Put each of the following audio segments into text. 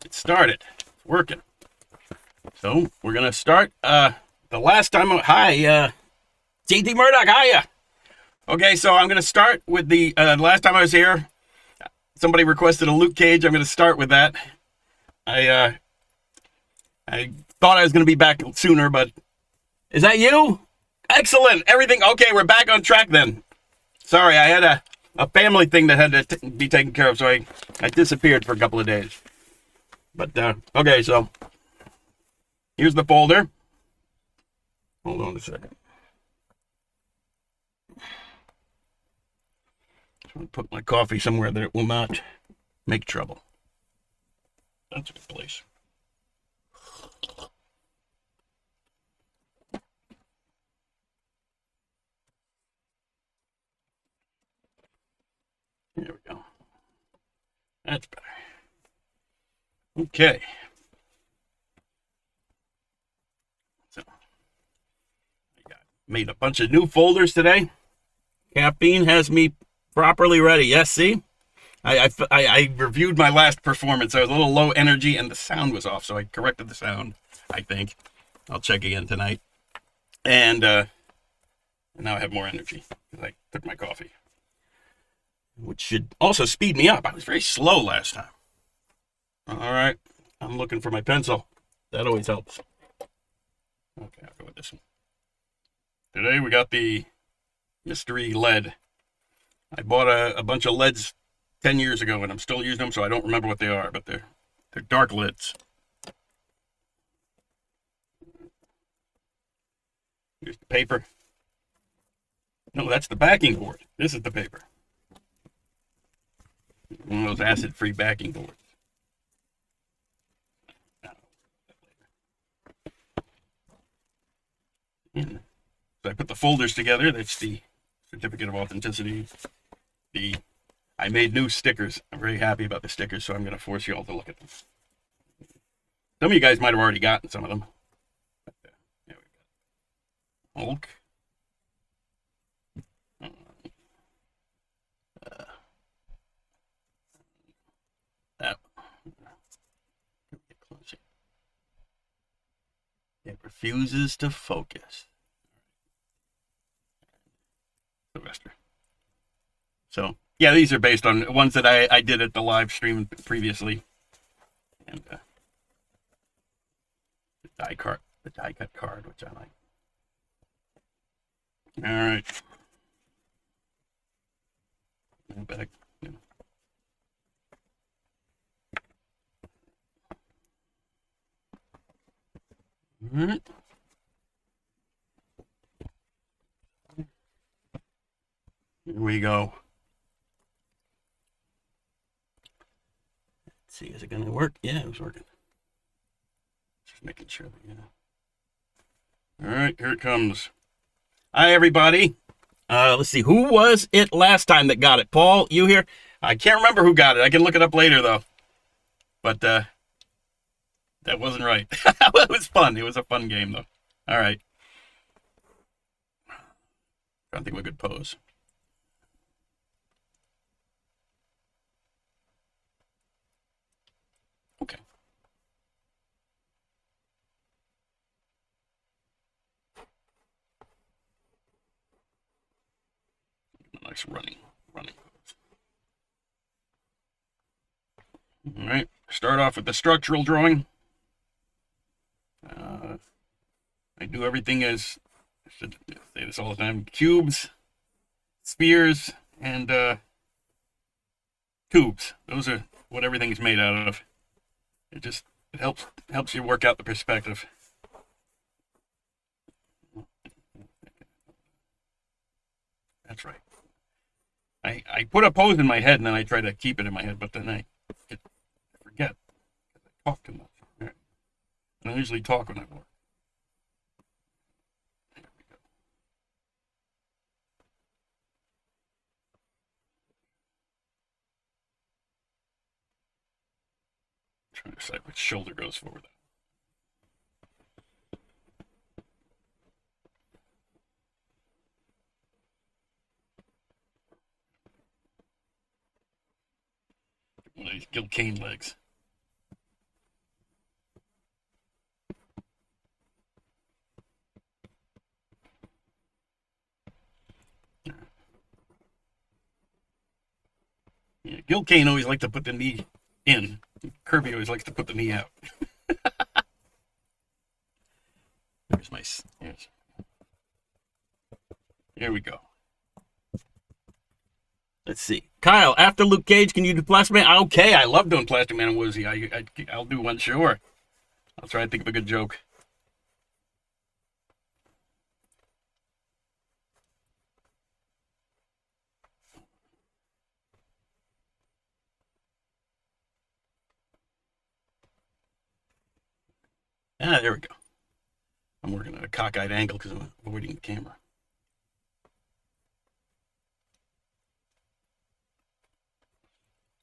It started. It's working. So we're gonna start. The last time. Hi, JT Murdoch. Hiya. Okay, so I'm gonna start with the last time I was here. Somebody requested a Luke Cage. I'm gonna start with that. I thought I was gonna be back sooner, but is that you? Excellent. Everything okay? We're back on track then. Sorry, I had a family thing that had to be taken care of, so I disappeared for a couple of days. But okay, so here's the folder. Hold on a second. I'm going to put my coffee somewhere that it will not make trouble. That's a good place. There we go. That's better. Okay. So I made a bunch of new folders today. Caffeine has me properly ready. Yes, see? I reviewed my last performance. I was a little low energy and the sound was off, so I corrected the sound, I think. I'll check again tonight. And now I have more energy because I took my coffee, which should also speed me up. I was very slow last time. All right. I'm looking for my pencil. That always helps. Okay, I'll go with this one. Today we got the mystery lead. I bought a bunch of leads 10 years ago, and I'm still using them, so I don't remember what they are, but they're dark lids. Here's the paper. No, that's the backing board. This is the paper. One of those acid-free backing boards. So I put the folders together. That's the certificate of authenticity. I made new stickers. I'm very happy about the stickers, so I'm going to force you all to look at them. Some of you guys might have already gotten some of them. There we go. Hulk. That. It refuses to focus. Sylvester. So, yeah, these are based on ones that I did at the live stream previously. And the die cut card, which I like. All right. Back. Yeah. All right. Here we go. Let's see, is it going to work? Yeah, it was working. Just making sure that, All right, here it comes. Hi, everybody. Let's see, who was it last time that got it? Paul, you here? I can't remember who got it. I can look it up later, though. But that wasn't right. It was fun. It was a fun game, though. All right. I think of a good pose. Okay. Nice running pose. All right. Start off with the structural drawing. I do everything as, I should say this all the time, cubes, spheres, and tubes. Those are what everything is made out of. It helps you work out the perspective. That's right. I put a pose in my head and then I try to keep it in my head, but then I forget. I talk too much. Right. And I usually talk when I work. Trying to decide which shoulder goes forward. One of these Gil Kane legs. Yeah, Gil Kane always liked to put the knee in. Kirby always likes to put the knee out. There's my. Here we go. Let's see. Kyle, after Luke Cage, can you do Plastic Man? Okay, I love doing Plastic Man and Woozy. I'll do one, sure. I'll try to think of a good joke. Ah, there we go. I'm working at a cockeyed angle because I'm avoiding the camera.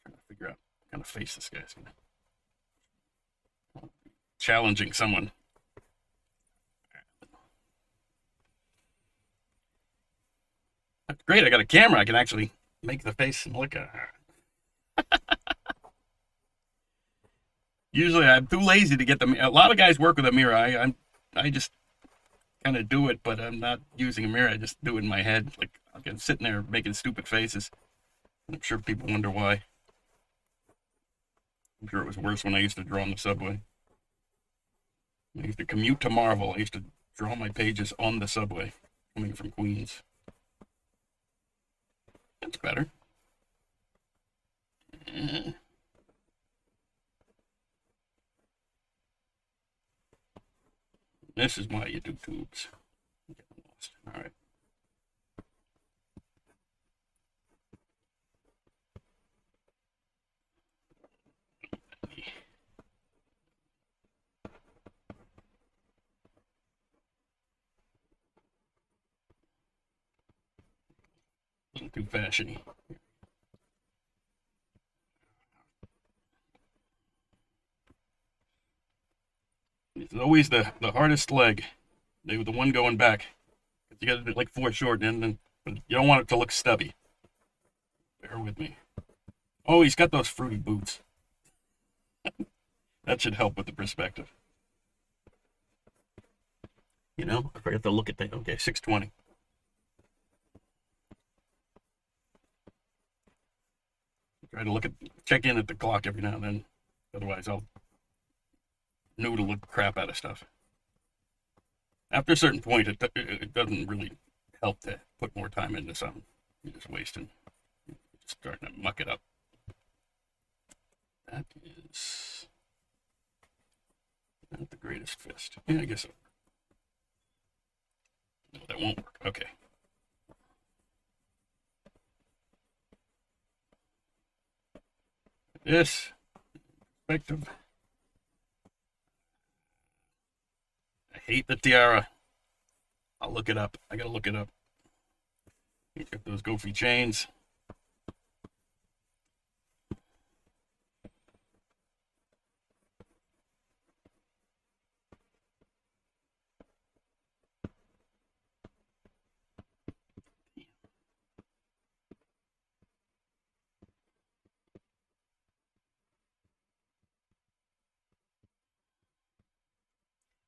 Trying to figure out what kind of face this guy's gonna. Challenging someone. That's great. I got a camera. I can actually make the face and look at her. Usually, I'm too lazy to get the. A lot of guys work with a mirror. I just kind of do it, but I'm not using a mirror. I just do it in my head. Like I'm sitting there making stupid faces. I'm sure people wonder why. I'm sure it was worse when I used to draw on the subway. I used to commute to Marvel. I used to draw my pages on the subway coming from Queens. That's better. This is why you do tubes. All right. Wasn't too fashiony. It's always the hardest leg. They were the one going back. You got to do like foreshorten, and then but you don't want it to look stubby. Bear with me. Oh, he's got those fruity boots. That should help with the perspective. You know, I forgot to look at that. Okay, 6:20. Try to check in at the clock every now and then. Otherwise, I'll noodle the crap out of stuff. After a certain point, it doesn't really help to put more time into something. You're just wasting. You're just starting to muck it up. That is not the greatest fist. Yeah, I guess so. No, that won't work. Okay. This perspective. I hate the tiara. I'll look it up. I gotta look it up. You got those goofy chains.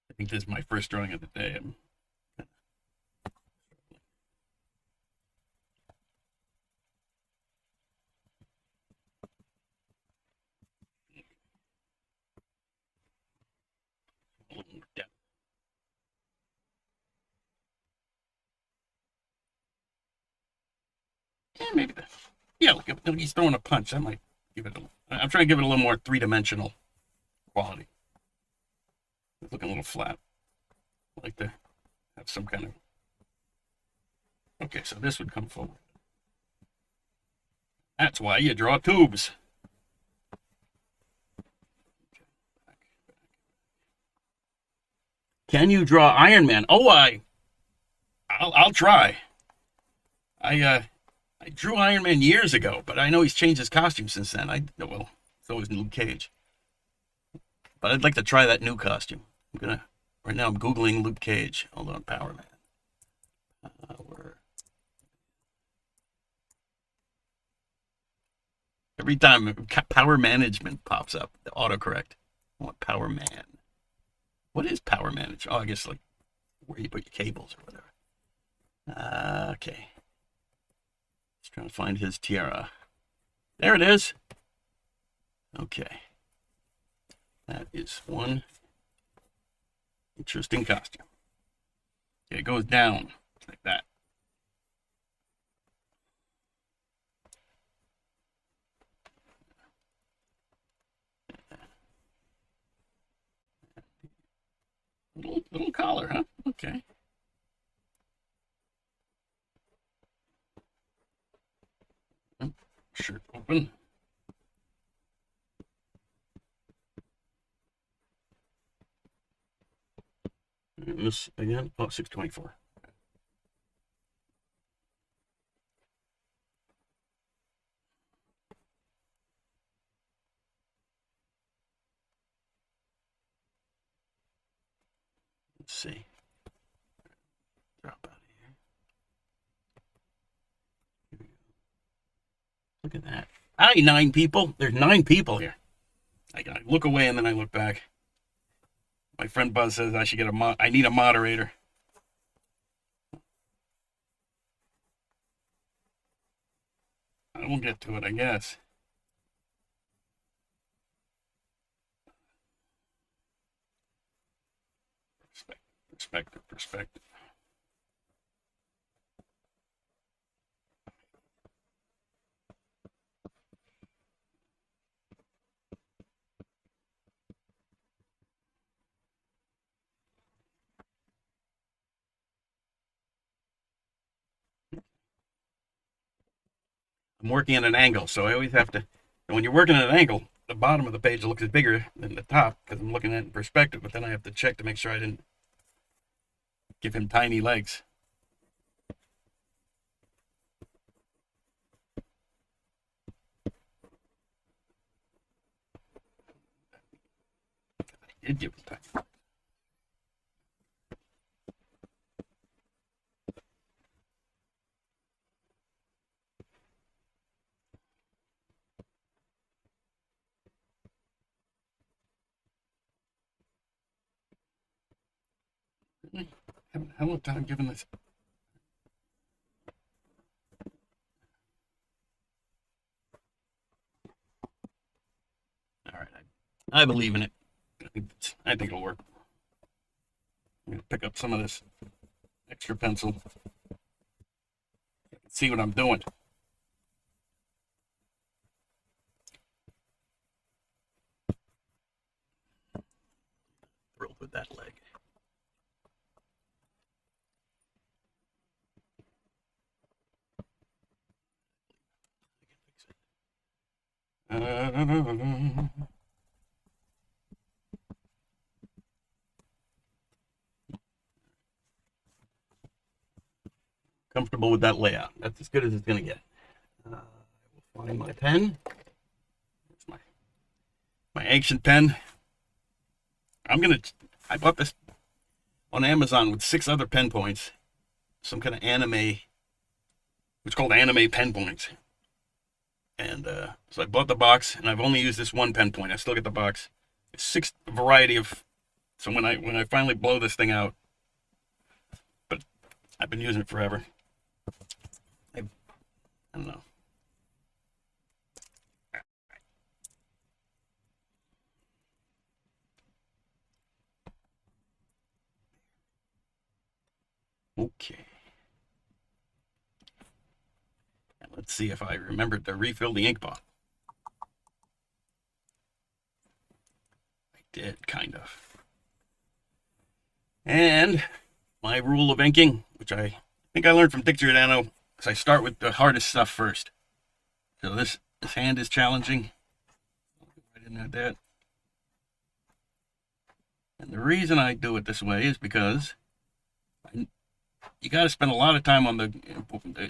I think this is my first drawing of the day. Yeah, maybe that. Yeah, like he's throwing a punch. That might give it. I'm trying to give it a little more three-dimensional quality. It's looking a little flat. I like to have some kind of. Okay, so this would come forward. That's why you draw tubes. Can you draw Iron Man? Oh, I'll try. I drew Iron Man years ago, but I know he's changed his costume since then. Well, so is Luke Cage. But I'd like to try that new costume. Right now I'm Googling Luke Cage. Hold on, Power Man. Every time Power Management pops up, the autocorrect. I want Power Man. What is Power Management? Oh, I guess like where you put your cables or whatever. Okay. Just trying to find his tiara. There it is. Okay. That is one interesting costume. Okay, it goes down like that. Little collar, huh? Okay. Shirt open. And this again, oh, 624. Let's see. Drop out of here. Here we go. Look at that. Hi, 9 people. There's 9 people here. I look away and then I look back. My friend Buzz says I should get I need a moderator. I will get to it, I guess. Perspective. I'm working at an angle, so I always have to, and when you're working at an angle, the bottom of the page looks bigger than the top because I'm looking at it in perspective, but then I have to check to make sure I didn't give him tiny legs. I did give him tiny legs. I haven't had a lot of time giving this. All right, I believe in it. I think it'll work. I'm gonna pick up some of this extra pencil. See what I'm doing. Thrilled with that leg. Comfortable with that layout. That's as good as it's going to get. I will find my pen. It's my ancient pen. I bought this on Amazon with 6 other pen points. Some kind of anime. It's called anime pen points. And so I bought the box, and I've only used this one pen point. I still get the box. It's 6 variety of. So when I finally blow this thing out, but I've been using it forever. I don't know. Okay. And let's see if I remembered to refill the ink bottle. I did, kind of. And my rule of inking, which I think I learned from Dick Giordano, is I start with the hardest stuff first. So this hand is challenging. I didn't have that. And the reason I do it this way is because you got to spend a lot of time on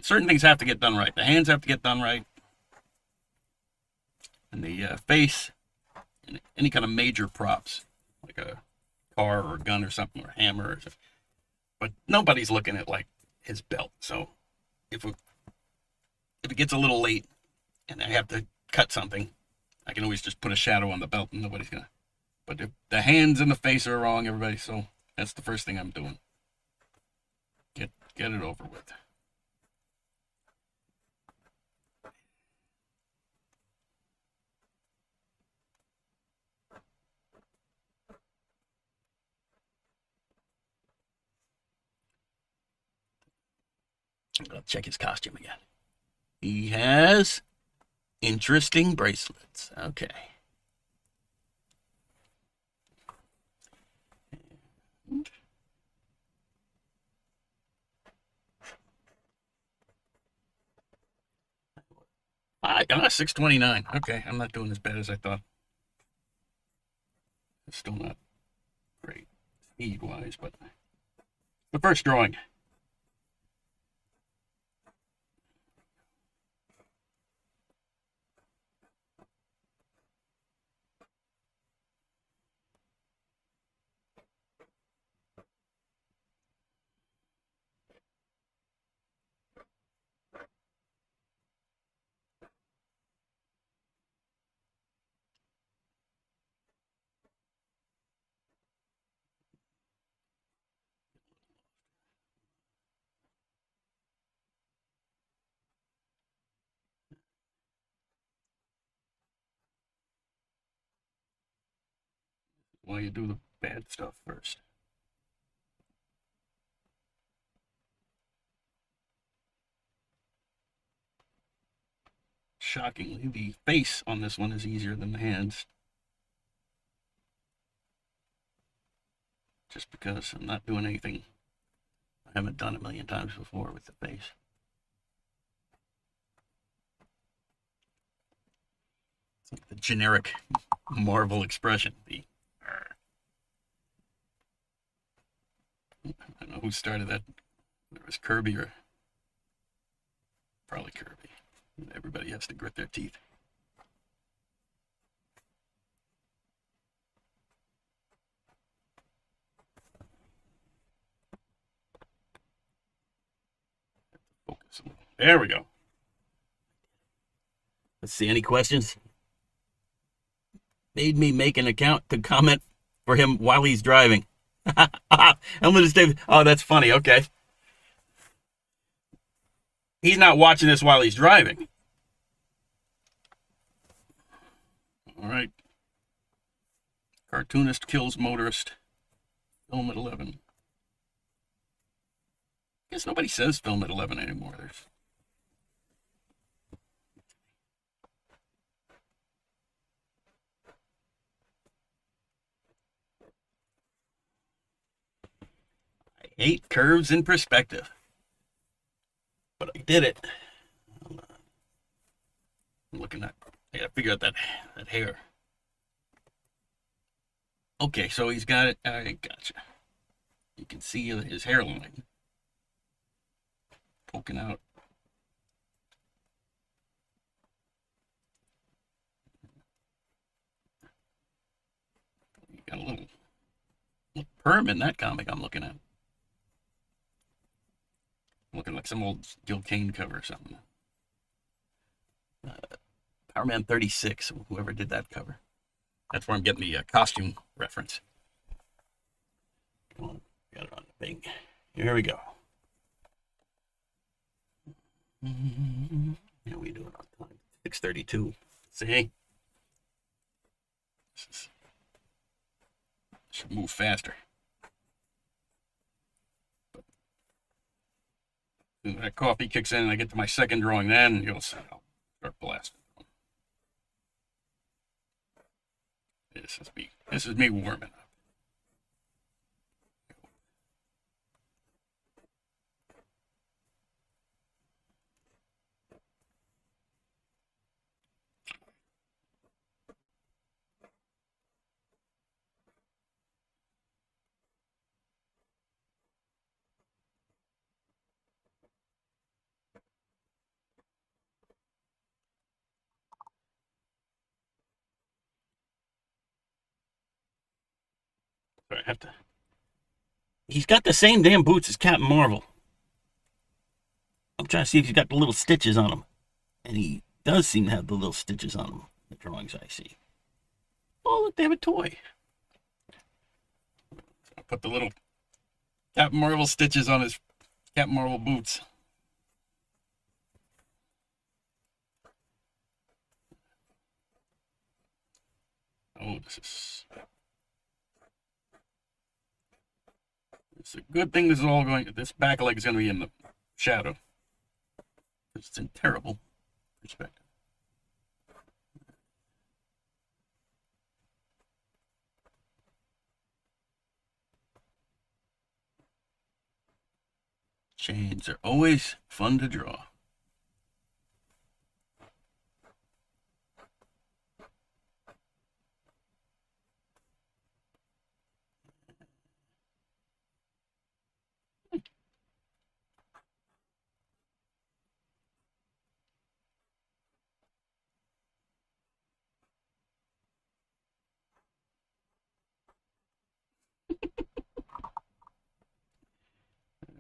certain things have to get done right. The hands have to get done right. And the face, and any kind of major props, like a car or a gun or something, or a hammer or something. But nobody's looking at like his belt. So if it gets a little late and I have to cut something, I can always just put a shadow on the belt and nobody's gonna. But if the hands and the face are wrong, everybody, so that's the first thing I'm doing. Get it over with. I'll check his costume again. He has interesting bracelets. Okay. I got 629. Okay, I'm not doing as bad as I thought. It's still not great speed-wise, but the first drawing. Why you do the bad stuff first. Shockingly, the face on this one is easier than the hands. Just because I'm not doing anything I haven't done a million times before with the face. It's like the generic Marvel expression. I don't know who started that. It was Kirby or probably Kirby. Everybody has to grit their teeth. Focus. There we go. Let's see, any questions? Made me make an account to comment for him while he's driving. I'm gonna stay. Oh, that's funny. Okay. He's not watching this while he's driving. All right. Cartoonist kills motorist. Film at 11. I guess nobody says film at 11 anymore. There's I hate curves in perspective. But I did it. I'm looking at, I gotta figure out that hair. Okay, so he's got it. I gotcha. You can see his hairline poking out. You got a little perm in that comic I'm looking at. Looking like some old Gil Kane cover or something. Power Man 36, whoever did that cover. That's where I'm getting the costume reference. Come on, got it on the thing. Here we go. How we doing on time? 6:32. See? Should move faster. When that coffee kicks in and I get to my second drawing, then you'll see I'll start blasting. This is me warming up. So I have to. He's got the same damn boots as Captain Marvel. I'm trying to see if he's got the little stitches on him. And he does seem to have the little stitches on him, the drawings I see. Oh, look, they have a toy. I put the little Captain Marvel stitches on his Captain Marvel boots. Oh, it's a good thing this is all going, this back leg is going to be in the shadow. It's in terrible perspective. Chains are always fun to draw.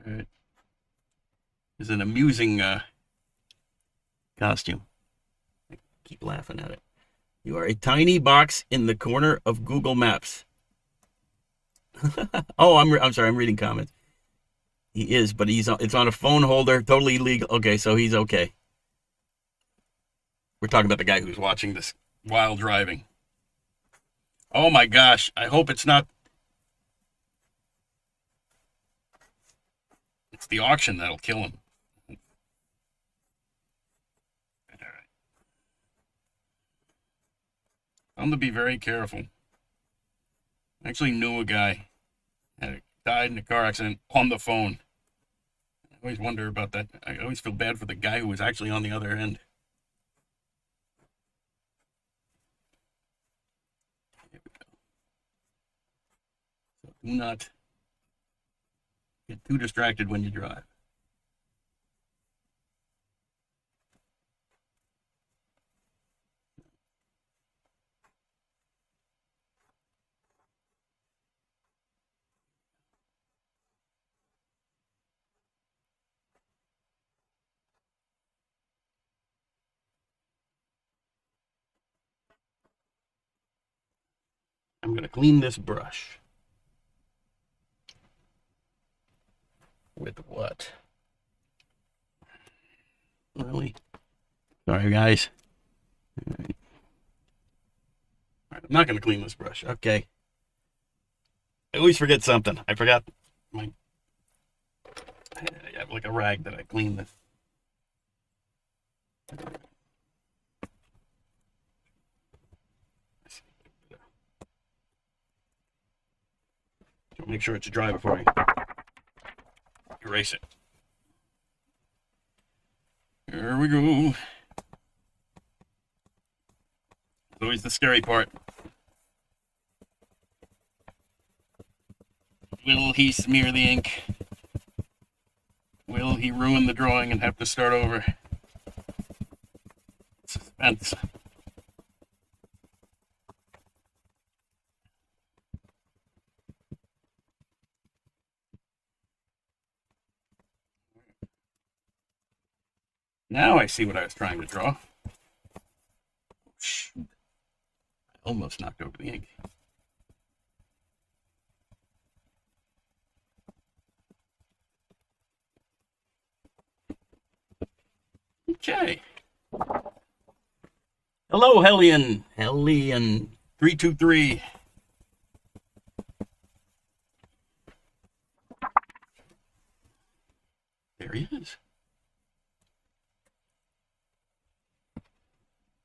All right. It's an amusing costume. I keep laughing at it. You are a tiny box in the corner of Google Maps. Oh, I'm sorry. I'm reading comments. He is, but it's on a phone holder, totally illegal. Okay, so he's okay. We're talking about the guy who's watching this while driving. Oh my gosh! I hope it's not. It's the auction that'll kill him. All right. I'm gonna be very careful. I actually knew a guy that died in a car accident on the phone. I always wonder about that. I always feel bad for the guy who was actually on the other end. Here we go. So do not get too distracted when you drive. I'm going to clean this brush. With what? Really? Sorry, guys. All right, I'm not going to clean this brush. Okay. I always forget something. I forgot my. I have like a rag that I clean this. So make sure it's dry before I erase it. Here we go. It's always the scary part. Will he smear the ink? Will he ruin the drawing and have to start over? Suspense. Now I see what I was trying to draw. Shoot. I almost knocked over the ink. Okay. Hello, Hellion. Hellion 323. There he is.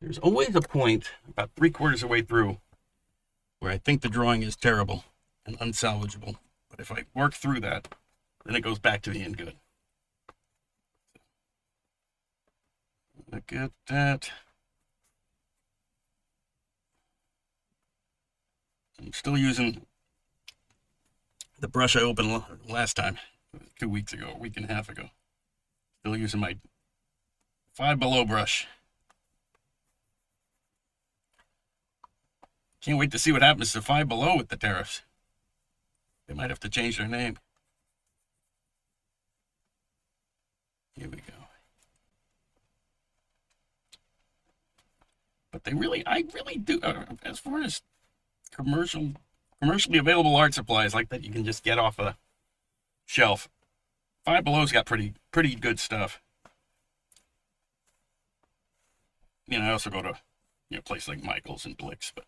There's always a point about 3/4 of the way through where I think the drawing is terrible and unsalvageable. But if I work through that, then it goes back to being good. Look at that. I'm still using the brush I opened last time, 2 weeks ago, a week and a half ago. Still using my Five Below brush. Can't wait to see what happens to Five Below with the tariffs. They might have to change their name. Here we go. But I really do, as far as commercially available art supplies like that you can just get off a shelf. Five Below's got pretty good stuff. You know, I also go to a place like Michael's and Blick's, but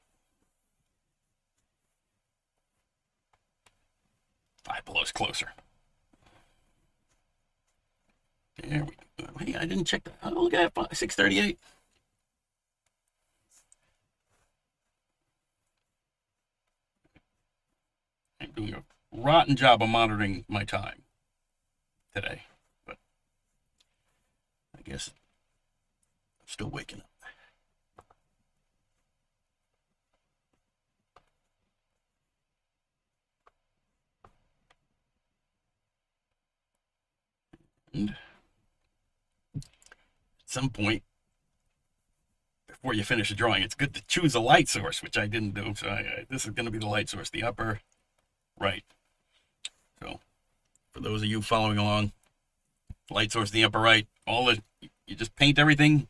Five Below's closer. There we go. Hey, I didn't check that. Oh, look at that, 6:38. I'm doing a rotten job of monitoring my time today, but I guess I'm still waking up. And at some point, before you finish the drawing, it's good to choose a light source, which I didn't do. So this is going to be the light source, the upper right. So for those of you following along, light source, the upper right, you just paint everything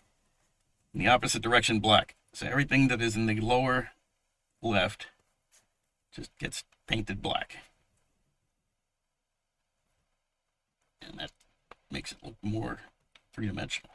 in the opposite direction black. So everything that is in the lower left just gets painted black. And that makes it look more three-dimensional.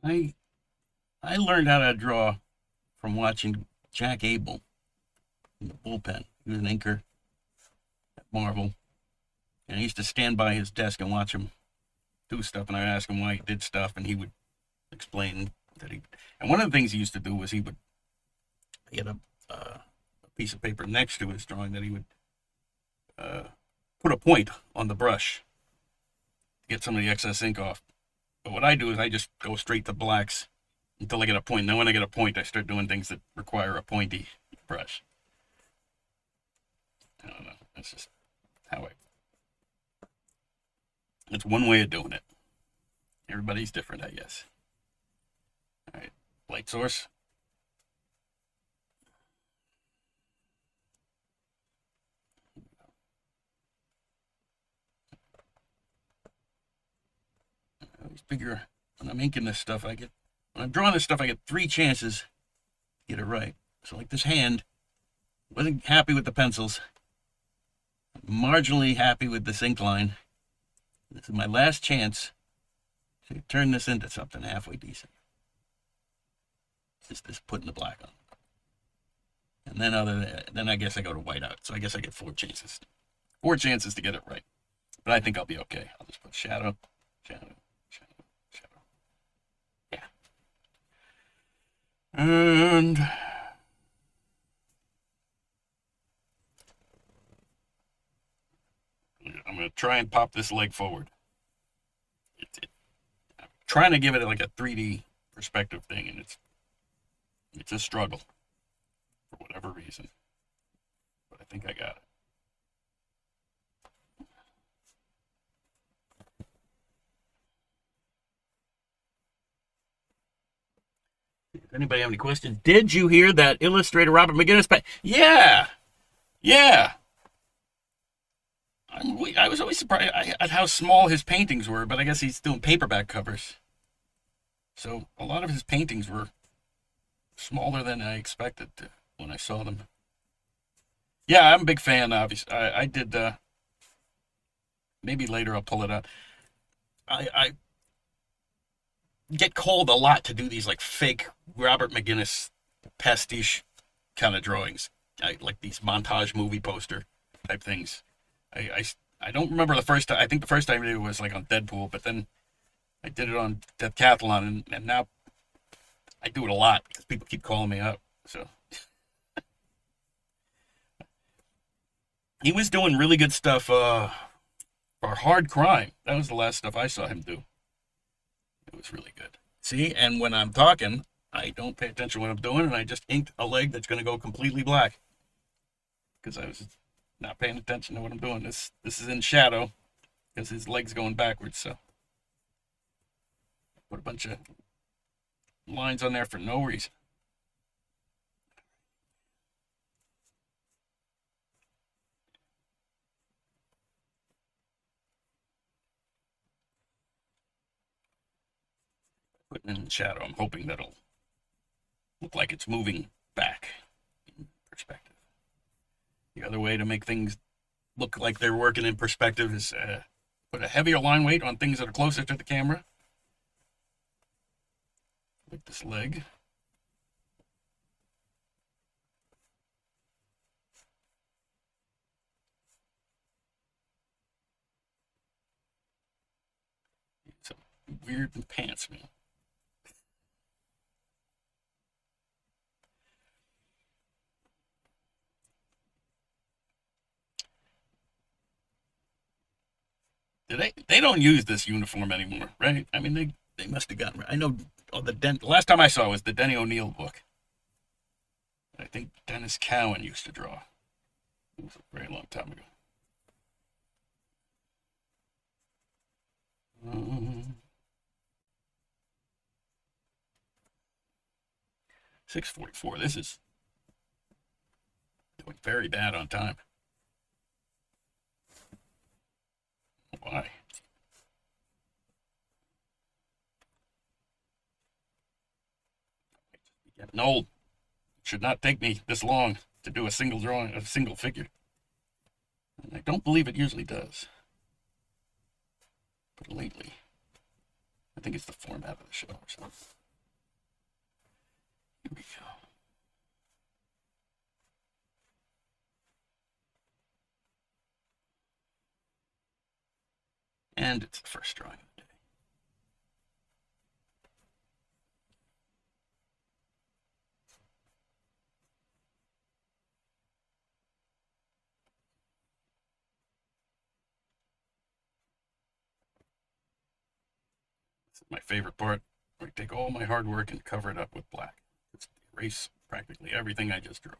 I learned how to draw from watching Jack Abel in the bullpen. He was an inker at Marvel, and I used to stand by his desk and watch him do stuff, and I'd ask him why he did stuff, and he would explain that he. And one of the things he used to do was he had a piece of paper next to his drawing that he would put a point on the brush to get some of the excess ink off. But what I do is I just go straight to blacks until I get a point. Then when I get a point, I start doing things that require a pointy brush. I don't know. That's just how it's one way of doing it. Everybody's different, I guess. All right, light source. I always figure when I'm inking this stuff, when I'm drawing this stuff, I get 3 chances to get it right. So like this hand, wasn't happy with the pencils, marginally happy with this ink line. This is my last chance to turn this into something halfway decent. Just this putting the black on. And then I guess I go to whiteout. So I guess I get 4 chances. 4 chances to get it right. But I think I'll be okay. I'll just put shadow, shadow, shadow, shadow. Yeah. And I'm going to try and pop this leg forward. I'm trying to give it like a 3D perspective thing, and it's a struggle for whatever reason. But I think I got it. Does anybody have any questions? Did you hear that illustrator Robert McGinnis? Yeah, yeah. I was always surprised at how small his paintings were, but I guess he's doing paperback covers. So a lot of his paintings were smaller than I expected when I saw them. Yeah, I'm a big fan, obviously. I did, maybe later I'll pull it out. I get called a lot to do these like fake Robert McGinnis pastiche kind of drawings. Like these montage movie poster type things. I don't remember the first time. I think the first time I did it was like on Deadpool, but then I did it on Decathlon, and now I do it a lot because people keep calling me up. So he was doing really good stuff for Hard Crime. That was the last stuff I saw him do. It was really good. See, and when I'm talking, I don't pay attention to what I'm doing, and I just inked a leg that's going to go completely black because I was not paying attention to what I'm doing. This is in shadow because his leg's going backwards. So put a bunch of lines on there for no reason. Putting it in shadow. I'm hoping that'll look like it's moving back in perspective. The other way to make things look like they're working in perspective is put a heavier line weight on things that are closer to the camera. Like this leg. Some weird pants, man. They don't use this uniform anymore, right? I mean, they must have gotten. I know. Oh, the last time I saw it was the Denny O'Neil book. I think Dennis Cowan used to draw. It was a very long time ago. 6:44. This is doing very bad on time. Why? Getting old. It should not take me this long to do a single drawing, a single figure. And I don't believe it usually does. But lately, I think it's the format of the show or something. Here we go. And it's the first drawing of the day. This is my favorite part. I take all my hard work and cover it up with black. Just erase practically everything I just drew.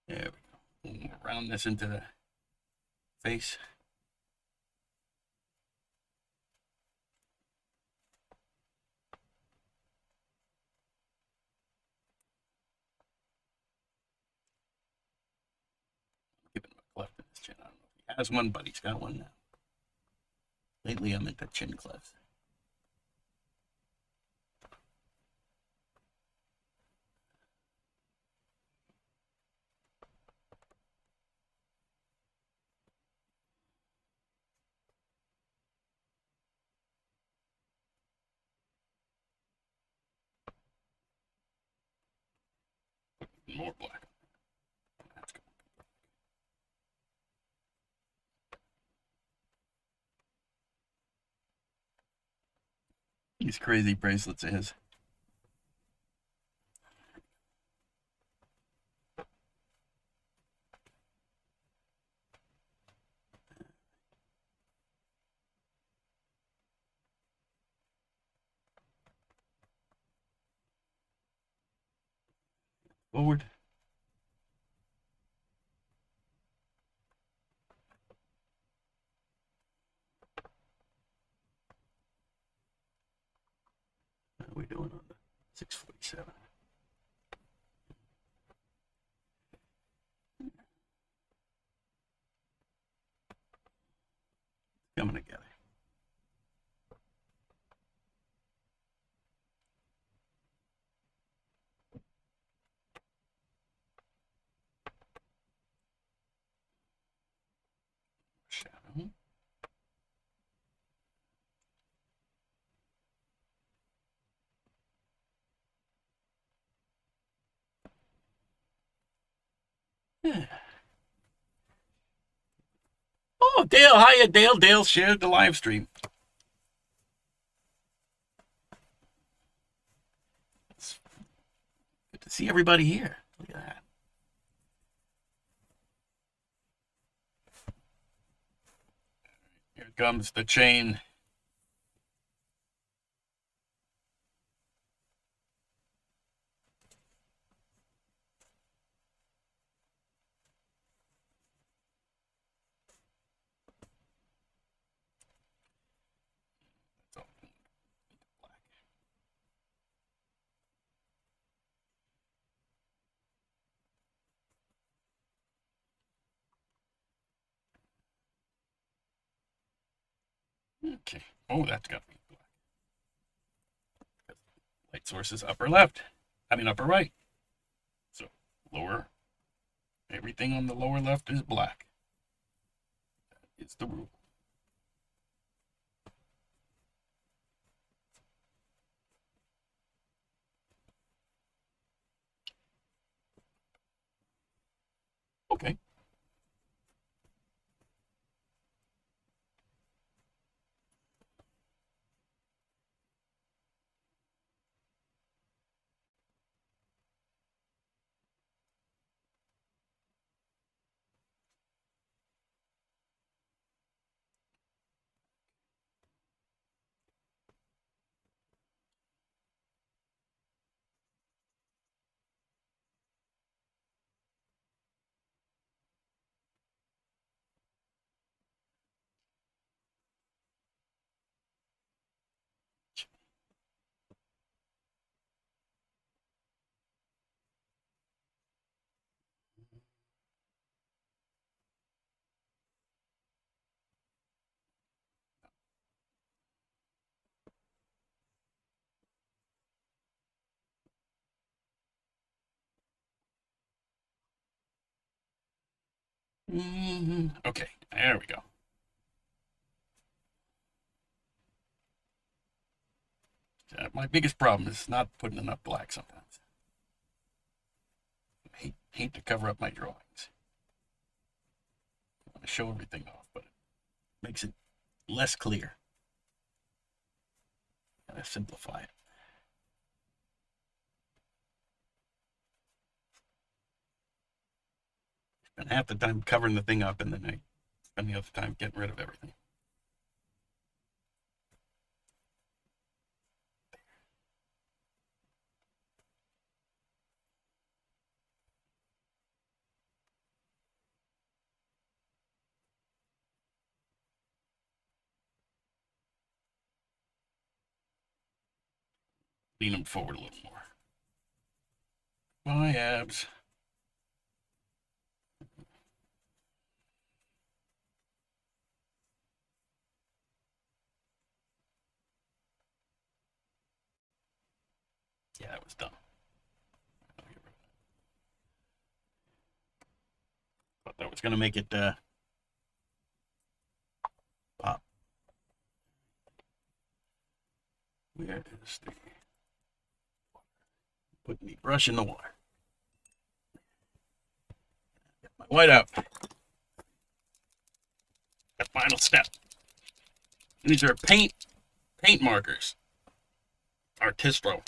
There we go. We'll round this into the face. Give him a cleft in his chin. I don't know if he has one, but he's got one now. Lately, I'm into chin clefts. More black. That's good. These crazy bracelets of his. Forward. How are we doing on the 6:47? Coming together. Shadow. Yeah. Oh, Dale. Hiya, Dale. Dale shared the live stream. It's good to see everybody here. Look at that. Here comes the chain. Okay. Oh, that's got to be black. Light source is upper left. I mean upper right. So lower. Everything on the lower left is black. That is the rule. Okay. Okay, there we go. My biggest problem is not putting enough black sometimes. I hate to cover up my drawings. I want to show everything off, but it makes it less clear. Gotta simplify it. Spend half the time covering the thing up, and then I spend the other time getting rid of everything. Lean them forward a little more. My abs. Yeah, that was dumb. Thought that was going to make it pop. Where is the putting the brush in the water? Get my white out. The final step. These are paint markers. Artistro.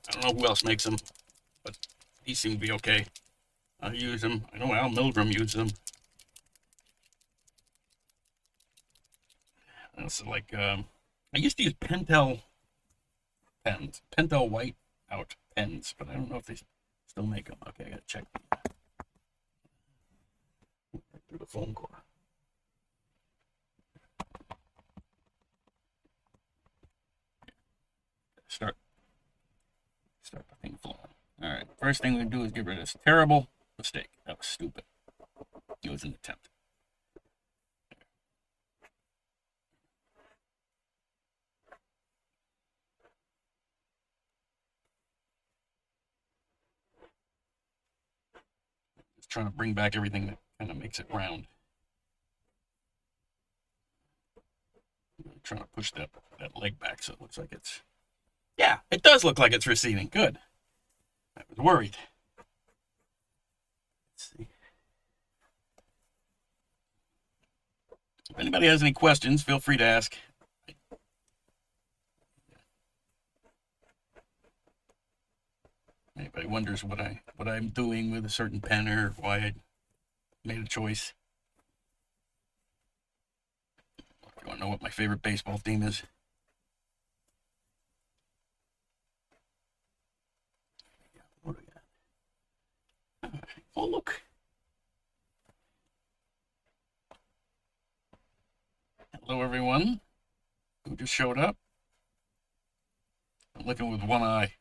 I don't know who else makes them, but these seem to be okay. I use them. I know Al Milgrom uses them. It's like I used to use Pentel pens, Pentel white out pens, but I don't know if they still make them. Okay, I gotta check through the foam core. Start the thing flowing. All right, first thing we do is get rid of this terrible mistake. That was stupid. It was an attempt. Just trying to bring back everything that kind of makes it round. I'm trying to push that leg back so it looks like it's. Yeah, it does look like it's receding. Good. I was worried. Let's see. If anybody has any questions, feel free to ask. Anybody wonders what I'm doing with a certain pen or why I made a choice. If you want to know what my favorite baseball team is. What do we got? Oh, look. Hello, everyone who just showed up. I'm looking with one eye.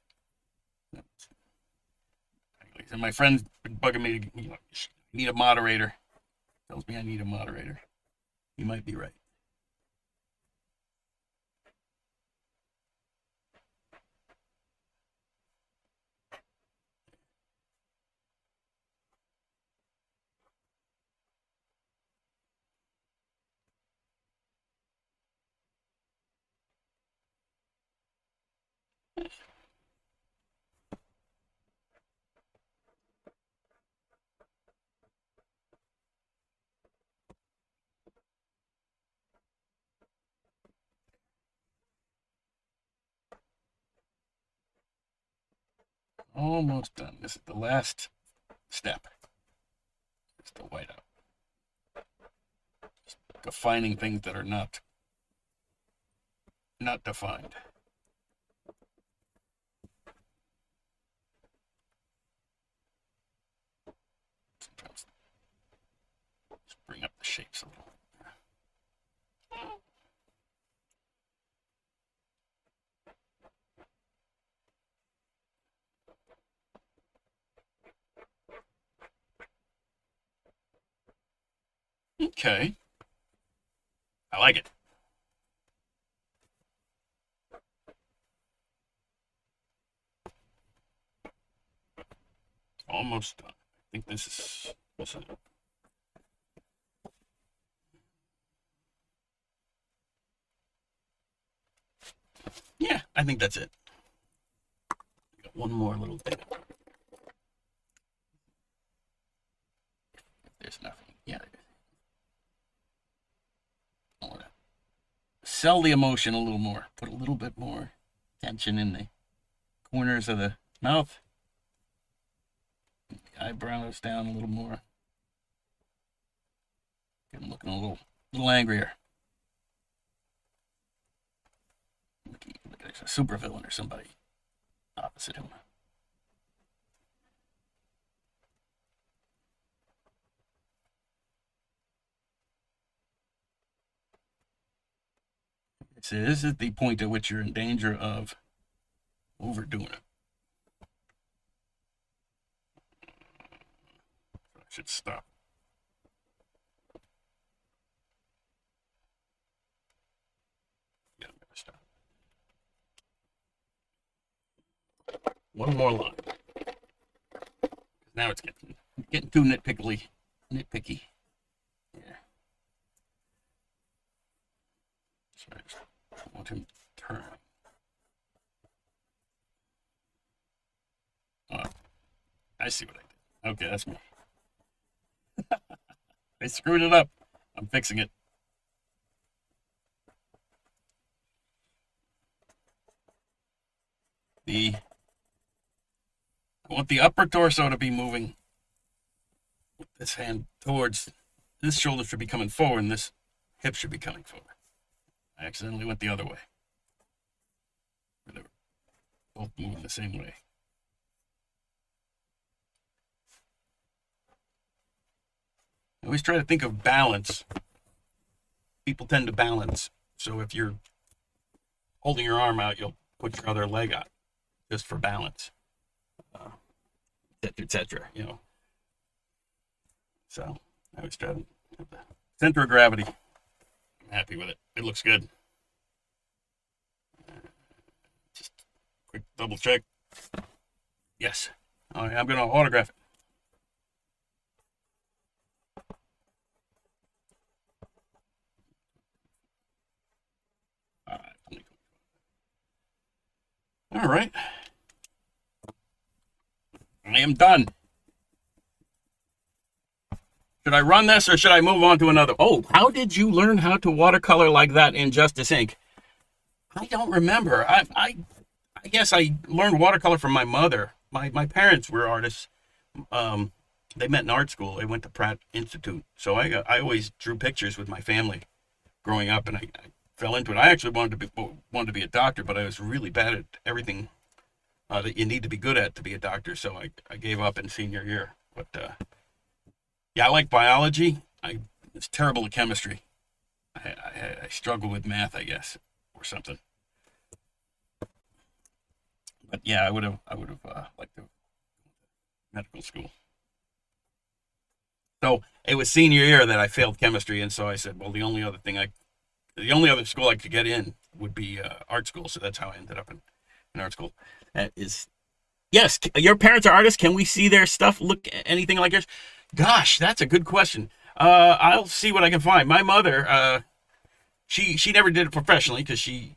And my friend's been bugging me to, need a moderator. Tells me I need a moderator. He might be right. Almost done. This is the last step. It's the whiteout. Just defining things that are not defined. Sometimes just bring up the shapes a little. Okay. I like it. Almost done. I think this is it. Yeah, I think that's it. Got one more little thing. There's nothing. Yeah. I want to sell the emotion a little more. Put a little bit more tension in the corners of the mouth. The eyebrows down a little more. Get him looking a little angrier. Look at a supervillain or somebody opposite him. So this is the point at which you're in danger of overdoing it. I should stop. Yeah, I'm gonna stop. One more line. Now it's getting too nitpicky. Yeah. So I just want him to turn. Oh, I see what I did. Okay, that's me. I screwed it up. I'm fixing it. I want the upper torso to be moving with this hand towards, this shoulder should be coming forward and this hip should be coming forward. I accidentally went the other way. They were both moving the same way. I always try to think of balance. People tend to balance. So if you're holding your arm out, you'll put your other leg out just for balance. Etc. You know. So I always try to have the center of gravity. I'm happy with it. It looks good. Just quick double check. Yes. All right, I'm going to autograph it. All right. I am done. Should I run this or should I move on to another? Oh, how did you learn how to watercolor like that in Justice Ink? I don't remember. I guess I learned watercolor from my mother. My parents were artists. They met in art school. They went to Pratt Institute. So I always drew pictures with my family growing up, and I fell into it. I actually wanted to be a doctor, but I was really bad at everything that you need to be good at to be a doctor. So I gave up in senior year. But yeah, I like biology. I was terrible at chemistry. I struggle with math, I guess, or something. But yeah, I would have liked to medical school. So it was senior year that I failed chemistry, and so I said, well, the only other school I could get in would be art school. So that's how I ended up in art school. That is, yes. Your parents are artists. Can we see their stuff? Look anything like yours? Gosh, that's a good question. I'll see what I can find. My mother, she never did it professionally because she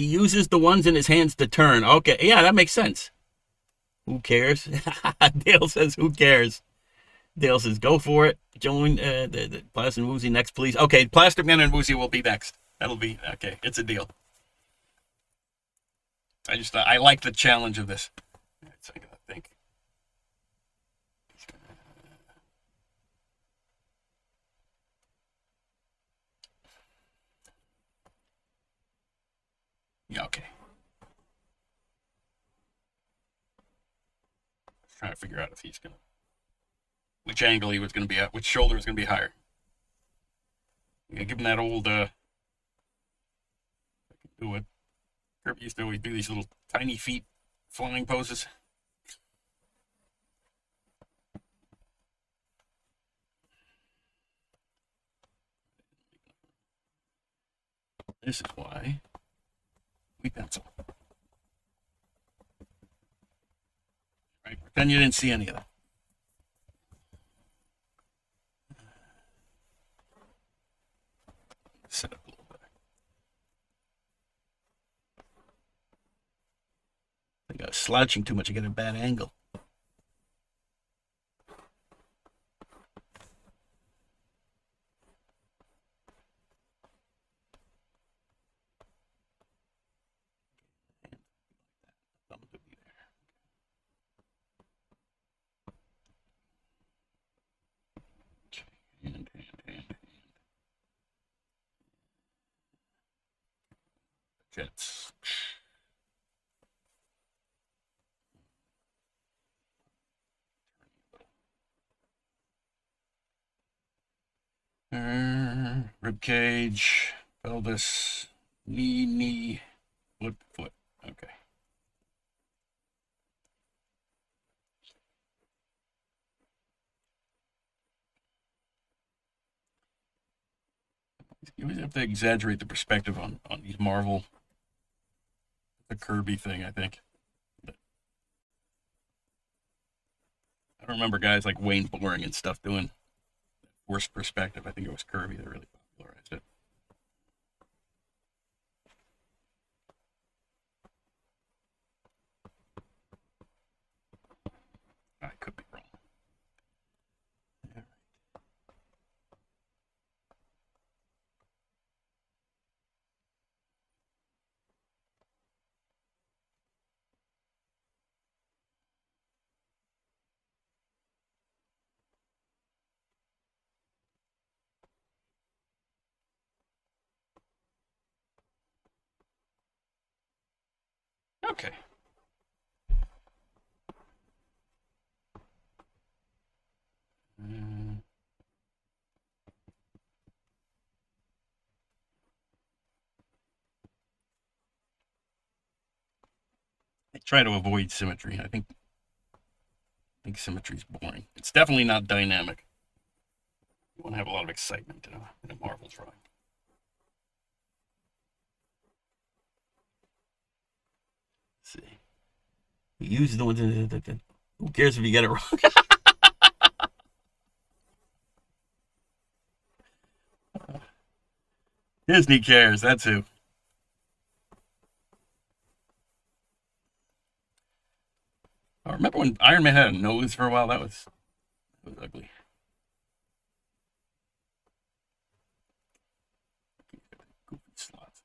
He uses the ones in his hands to turn. Okay, yeah, that makes sense. Who cares? Dale says, who cares? Dale says, go for it. Join the Plaster and Woozy next, please. Okay, Plastic Man and Woozy will be next. That'll be, okay, it's a deal. I like the challenge of this. So I gotta think. Yeah, okay. Trying to figure out if he's gonna, which angle he was gonna be at, which shoulder is gonna be higher. Yeah, give him that old do it. Kirby used to always do these little tiny feet flying poses. This is why we pencil. Right? Pretend you didn't see any of that. Set up a little bit. I think I was slouching too much. I get a bad angle. Jets. Rib cage, pelvis, knee, foot. Okay. You always have to exaggerate the perspective on these Marvel, the Kirby thing, I think. I don't remember guys like Wayne Boring and stuff doing worse perspective. I think it was Kirby that really popularized it. I could be wrong. Okay. I try to avoid symmetry. I think symmetry is boring. It's definitely not dynamic. You want to have a lot of excitement in a Marvel drawing. Let's see. You use the ones that who cares if you get it wrong? Disney cares. That's who. I remember when Iron Man had a nose for a while. That was ugly. Goofy slots.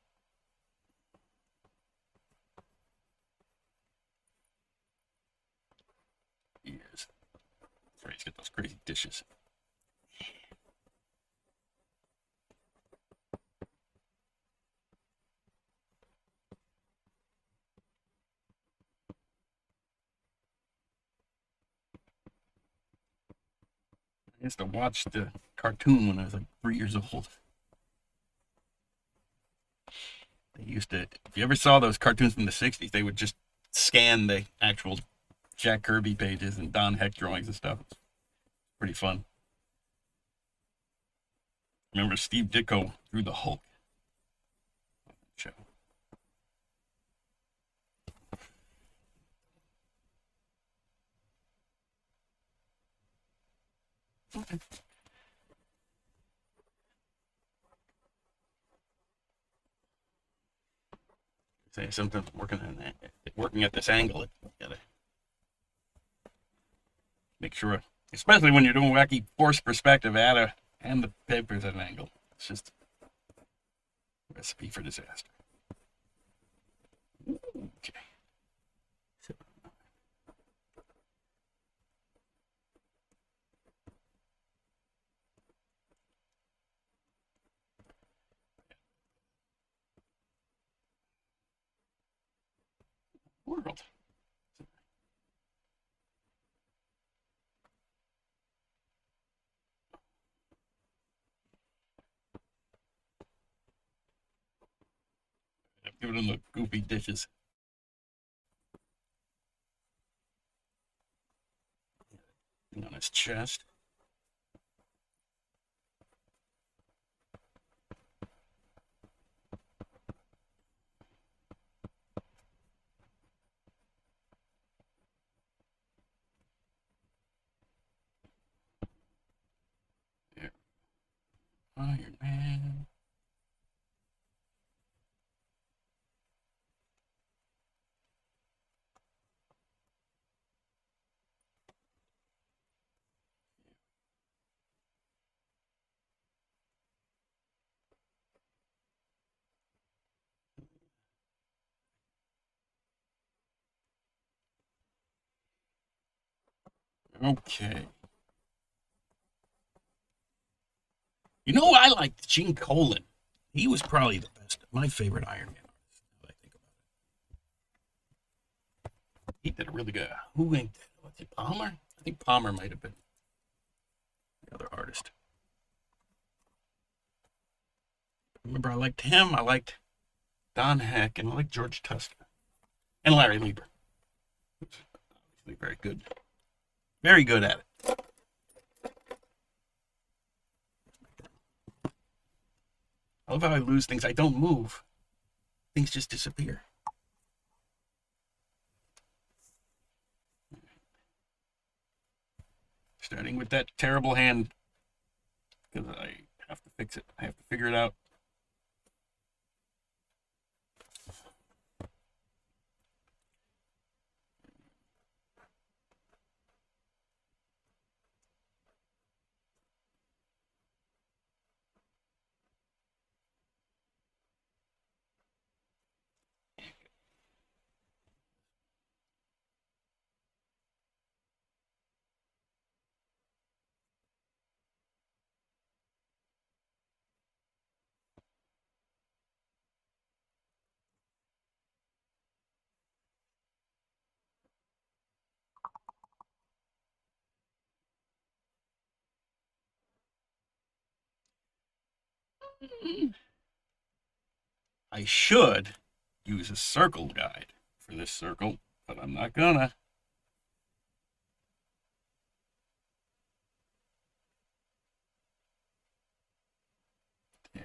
Ears. That's right. He's got those crazy dishes. I used to watch the cartoon when I was like 3 years old. They used to, if you ever saw those cartoons from the 60s, they would just scan the actual Jack Kirby pages and Don Heck drawings and stuff. It's pretty fun. Remember Steve Ditko drew the Hulk show. Okay. Say sometimes working at this angle, you gotta make sure, especially when you're doing wacky forced perspective and the paper's at an angle. It's just a recipe for disaster. Okay. World. Give them the goofy dishes. On his chest. There. Iron Man. Okay. You know, I liked Gene Colan. He was probably the best, my favorite Iron Man artist. Now that I think about it. He did a really good. Who ain't? Was it Palmer? I think Palmer might have been the other artist. Remember, I liked him. I liked Don Heck, and I liked George Tusker, and Larry Lieber. Obviously, very good. Very good at it. I love how I lose things. I don't move. Things just disappear. Starting with that terrible hand. Because I have to fix it. I have to figure it out. I should use a circle guide for this circle, but I'm not gonna. Yeah.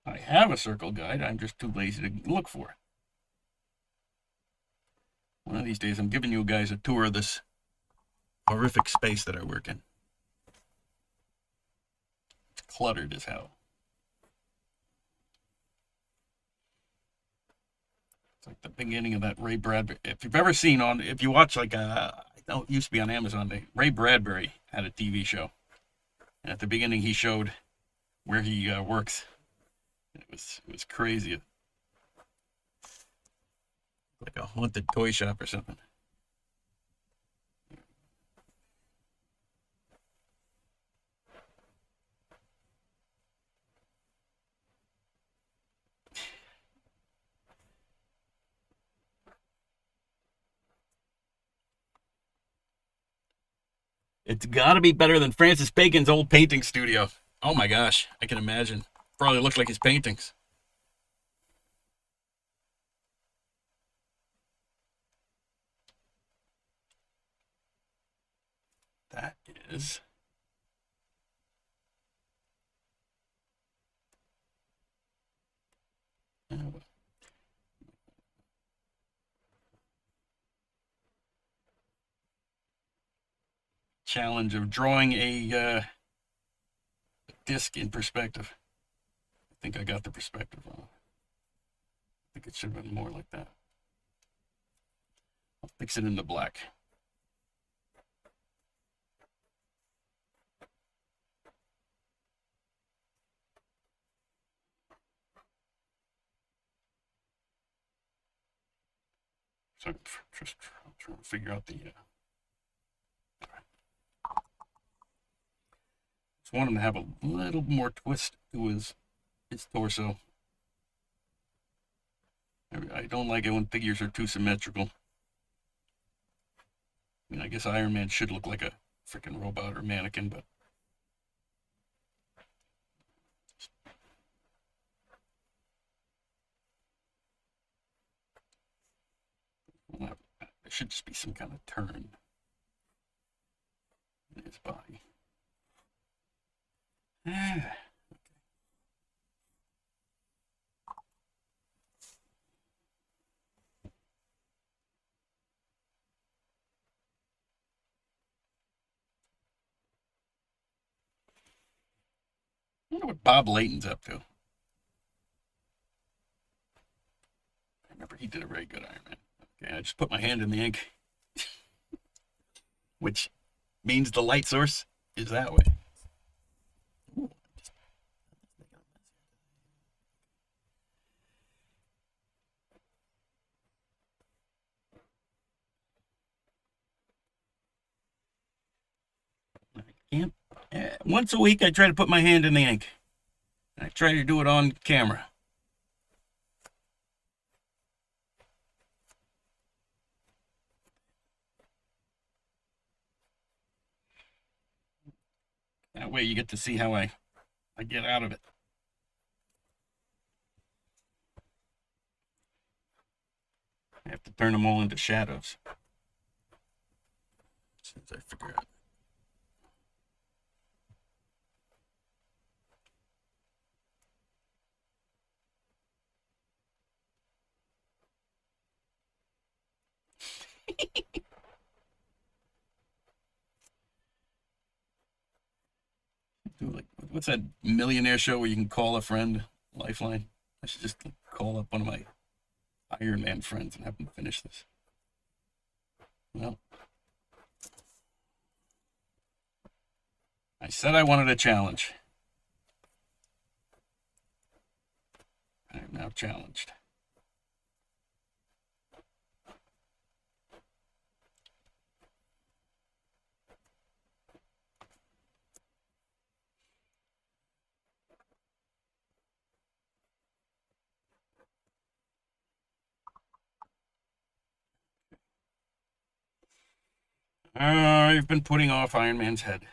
I have a circle guide, I'm just too lazy to look for it. One of these days, I'm giving you guys a tour of this horrific space that I work in. It's cluttered as hell. It's like the beginning of that Ray Bradbury. If you've ever seen if you watch like it used to be on Amazon. Ray Bradbury had a TV show, and at the beginning he showed where he works. It was crazy, like a haunted toy shop or something. It's got to be better than Francis Bacon's old painting studio. Oh my gosh, I can imagine. Probably looks like his paintings. That is. Challenge of drawing a disc in perspective. think I got the perspective wrong. I think it should have been more like that. I'll fix it into black. So I'm just trying to figure out the. Just want him to have a little more twist to his torso. I don't like it when figures are too symmetrical. I mean, I guess Iron Man should look like a freaking robot or mannequin, but. There should just be some kind of turn in his body. I wonder what Bob Layton's up to. I remember he did a very good Iron Man. Okay, I just put my hand in the ink, which means the light source is that way. Ooh. I can't. Once a week, I try to put my hand in the ink. I try to do it on camera. That way you get to see how I get out of it. I have to turn them all into shadows. As soon as I figure out. Like, what's that millionaire show where you can call a friend? Lifeline. I should just call up one of my Iron Man friends and have them finish this. Well, I said I wanted a challenge. I am now challenged. I've been putting off Iron Man's head.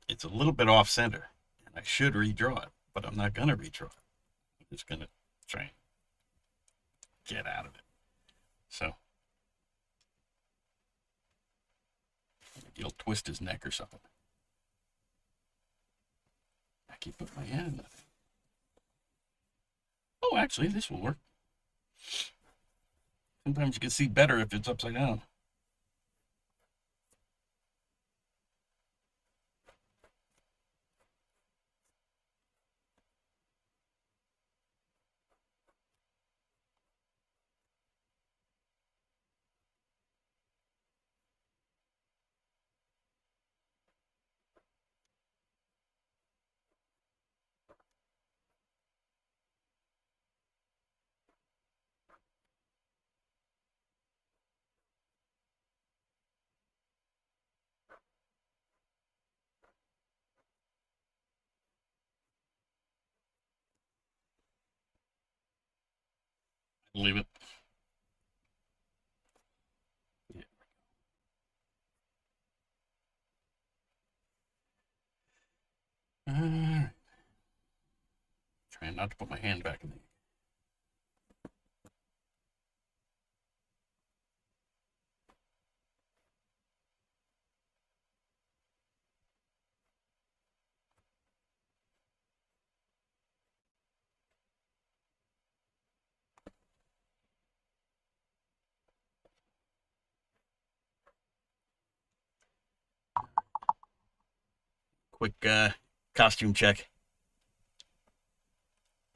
It's a little bit off center, and I should redraw it, but I'm not going to redraw it. I'm just going to try and get out of it. So, maybe he'll twist his neck or something. I keep putting my hand in that thing. Oh, actually, this will work. Sometimes you can see better if it's upside down. Leave it. Yeah. All right. Trying not to put my hand back in the. quick costume check.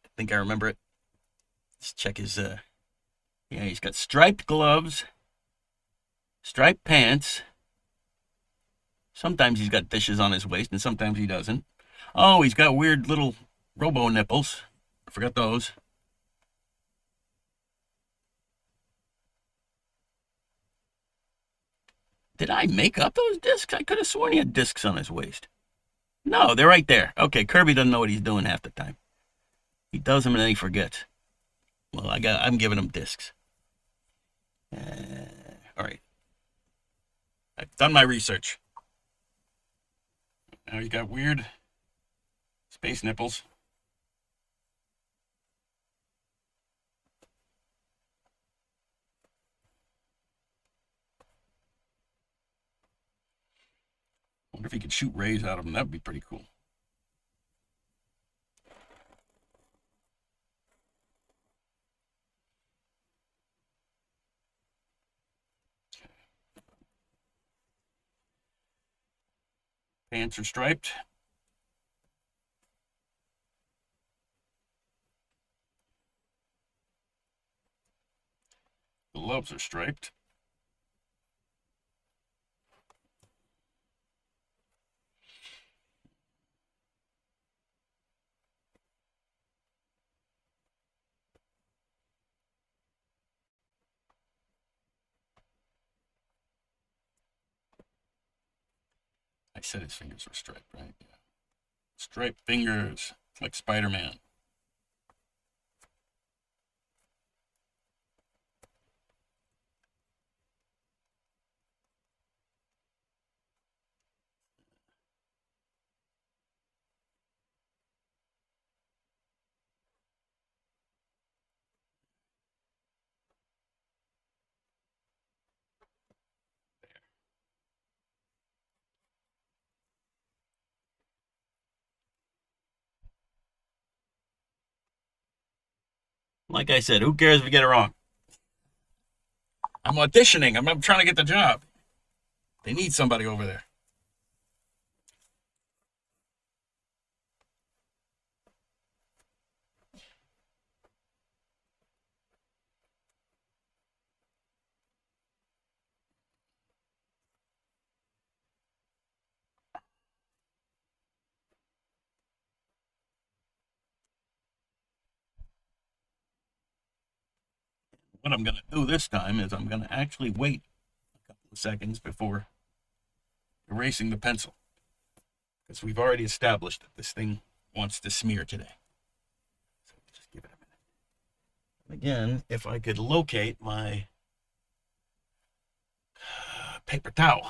I think I remember it. Let's check his, yeah, he's got striped gloves, striped pants. Sometimes he's got dishes on his waist, and sometimes he doesn't. Oh, he's got weird little robo nipples. I forgot those. Did I make up those discs? I could have sworn he had discs on his waist. No, they're right there. Okay, Kirby doesn't know what he's doing half the time. He does them and then he forgets. Well, I'm giving him discs. All right. I've done my research. Now you got weird space nipples. Wonder if he could shoot rays out of them. That'd be pretty cool. Pants are striped. Gloves are striped. I said his fingers were striped, right? Yeah. Striped fingers, like Spider-Man. Like I said, who cares if we get it wrong? I'm auditioning. I'm trying to get the job. They need somebody over there. What I'm going to do this time is I'm going to actually wait a couple of seconds before erasing the pencil. Because we've already established that this thing wants to smear today. So just give it a minute. Again, if I could locate my paper towel.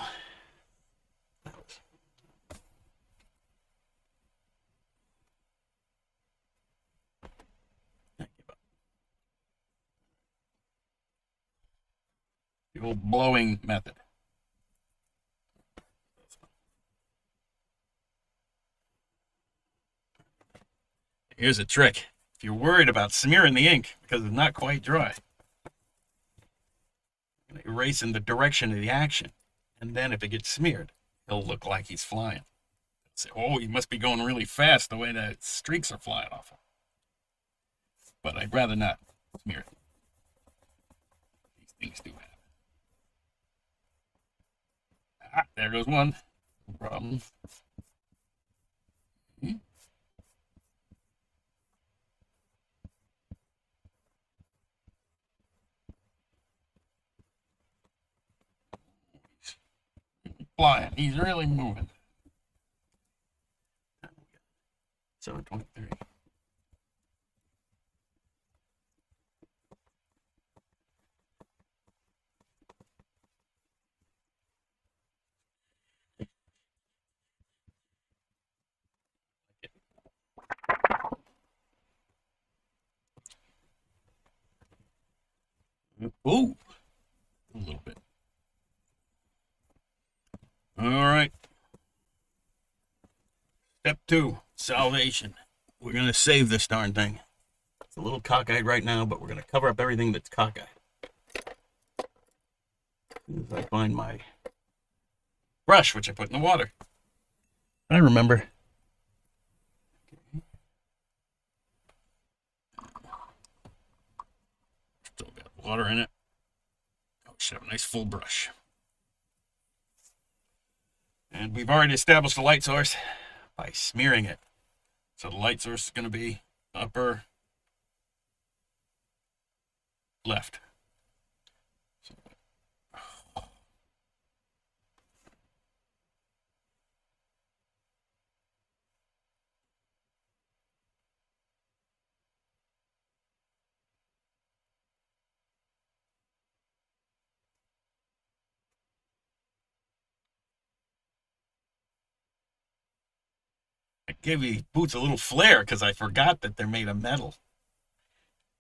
The old blowing method. Here's a trick. If you're worried about smearing the ink because it's not quite dry, erase in the direction of the action. And then if it gets smeared, he'll look like he's flying. Say, oh, he must be going really fast the way that streaks are flying off him. But I'd rather not smear it. These things do happen. Ah, there goes one. No problem. Flying. He's really moving. 723. Ooh, a little bit. All right. Step 2, salvation. We're going to save this darn thing. It's a little cockeyed right now, but we're going to cover up everything that's cockeyed. As soon as I find my brush, which I put in the water. I remember. Still got water in it. Oh, should have a nice full brush. And we've already established the light source by smearing it. So the light source is going to be upper left. So, I gave the boots a little flair because I forgot that they're made of metal.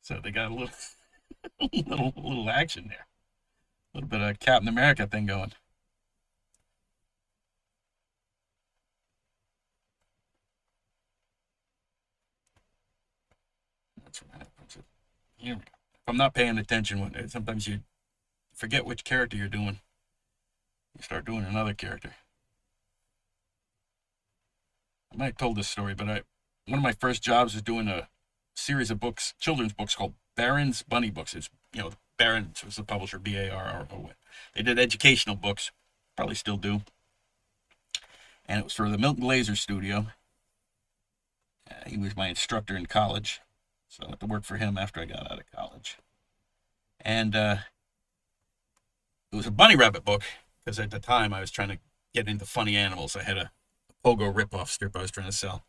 So they got a little, little action there. A little bit of Captain America thing going. That's what happens. If I'm not paying attention, sometimes you forget which character you're doing. You start doing another character. I might have told this story, but one of my first jobs was doing a series of books, children's books called Barron's Bunny Books. It's, Barron's was the publisher, BARRO. They did educational books, probably still do. And it was for the Milton Glaser studio. He was my instructor in college, so I went to work for him after I got out of college. And it was a bunny rabbit book, because at the time I was trying to get into funny animals. I had a Pogo ripoff strip I was trying to sell.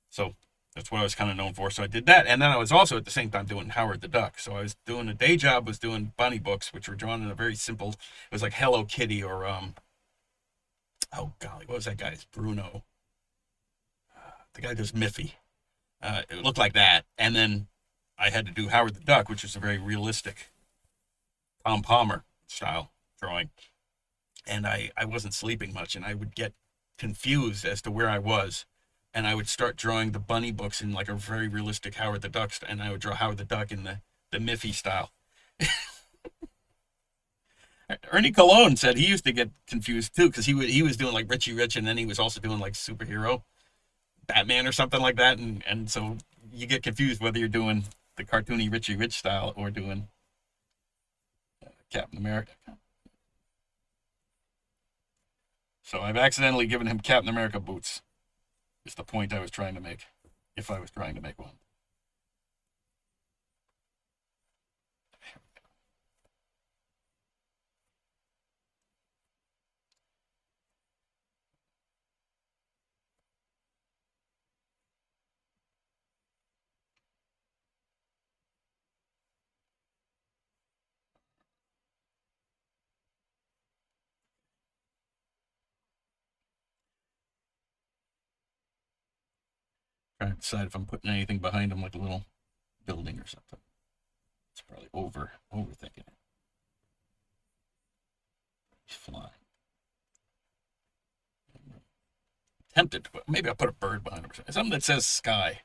So that's what I was kind of known for. So I did that. And then I was also at the same time doing Howard the Duck. So I was doing a day job, was doing bunny books, which were drawn in a very simple, it was like Hello Kitty or, oh golly, what was that guy's? Bruno. The guy does Miffy. It looked like that. And then I had to do Howard the Duck, which is a very realistic Tom Palmer style drawing. And I wasn't sleeping much, and I would get confused as to where I was. And I would start drawing the bunny books in like a very realistic Howard the Duck, and I would draw Howard the Duck in the Miffy style. Ernie Colon said he used to get confused too, because he was doing like Richie Rich, and then he was also doing like superhero Batman or something like that, and so you get confused whether you're doing the cartoony Richie Rich style or doing Captain America. So I've accidentally given him Captain America boots. Is the point I was trying to make, if I was trying to make one. Trying to decide if I'm putting anything behind him, like a little building or something. It's probably overthinking it. He's flying. Tempted to put, maybe I'll put a bird behind him or something. Something that says sky.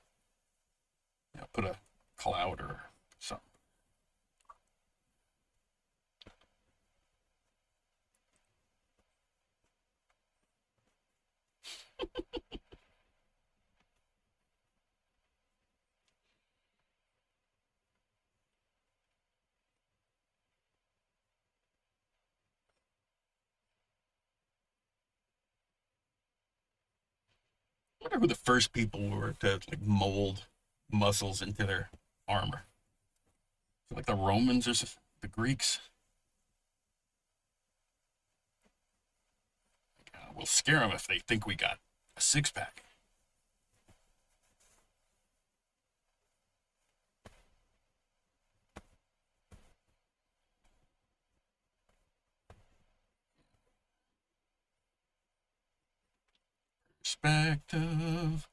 Put a cloud or something. I wonder who the first people were to like mold muscles into their armor. Like the Romans or the Greeks. We'll scare them if they think we got a six pack. Perspective.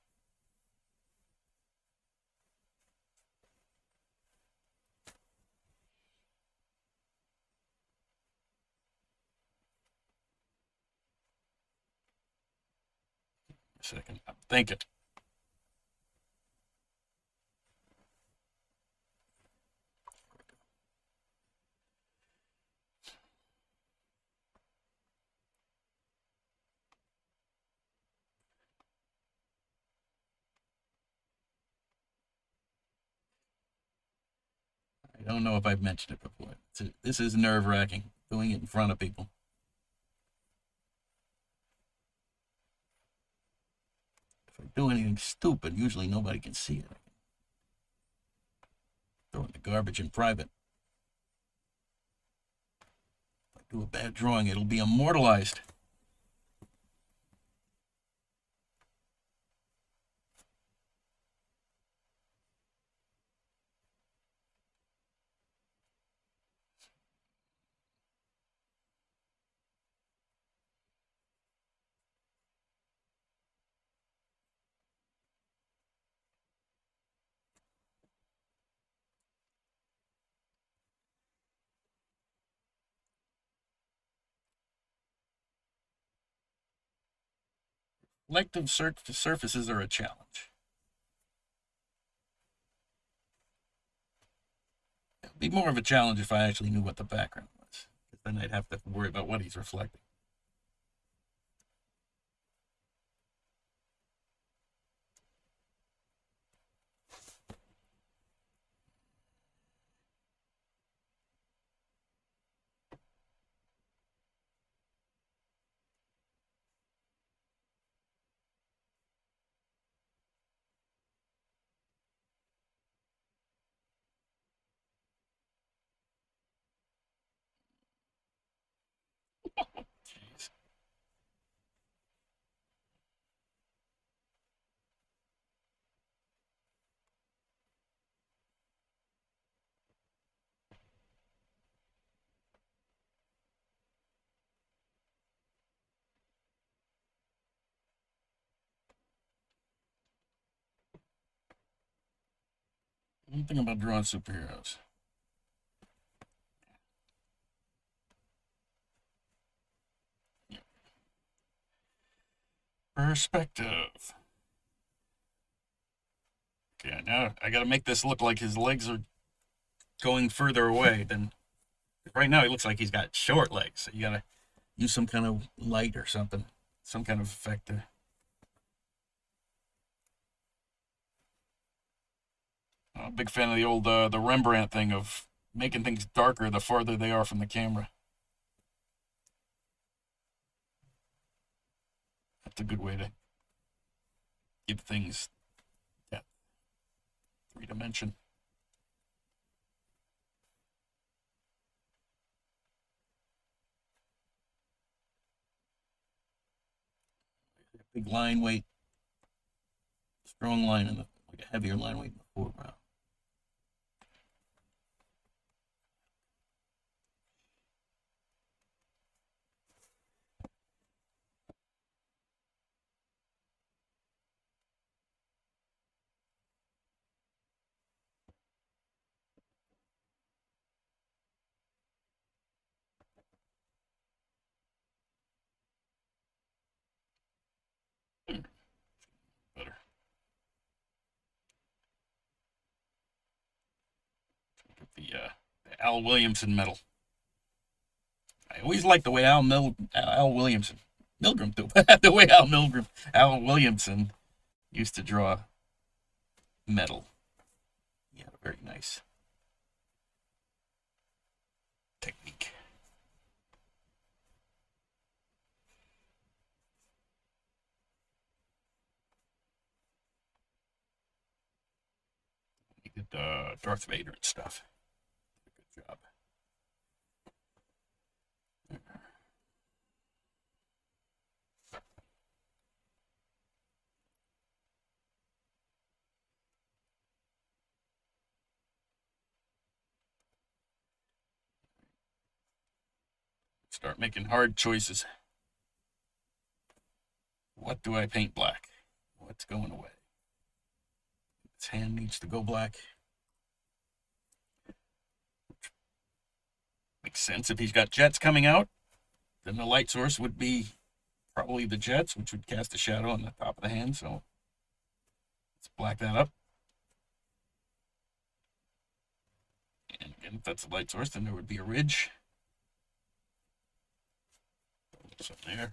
A second, I'm thinking. don't know if I've mentioned it before. This is nerve-wracking, doing it in front of people. If I do anything stupid, usually nobody can see it. I can throw it in the garbage in private. If I do a bad drawing, it'll be immortalized. Reflective surfaces are a challenge. It'd be more of a challenge if I actually knew what the background was, because then I'd have to worry about what he's reflecting. Jeez. One thing about drawing superheroes. Perspective. Okay, now I gotta make this look like his legs are going further away than right now. He looks like he's got short legs. So you gotta use some kind of light or something, some kind of effect to. I'm a big fan of the old the Rembrandt thing of making things darker the farther they are from the camera. That's a good way to give things depth, 3 dimension. Big line weight, strong line in the like a heavier line weight in the foreground. Better. Get the Al Williamson medal. I always liked the way Al Williamson Milgram too. The way Al Williamson used to draw metal. Yeah, very nice technique. He did Darth Vader and stuff. Good job. Start making hard choices. What do I paint black? What's going away? His hand needs to go black. Makes sense if he's got jets coming out. Then the light source would be probably the jets, which would cast a shadow on the top of the hand. So let's black that up. And again, if that's the light source, then there would be a ridge. Something there.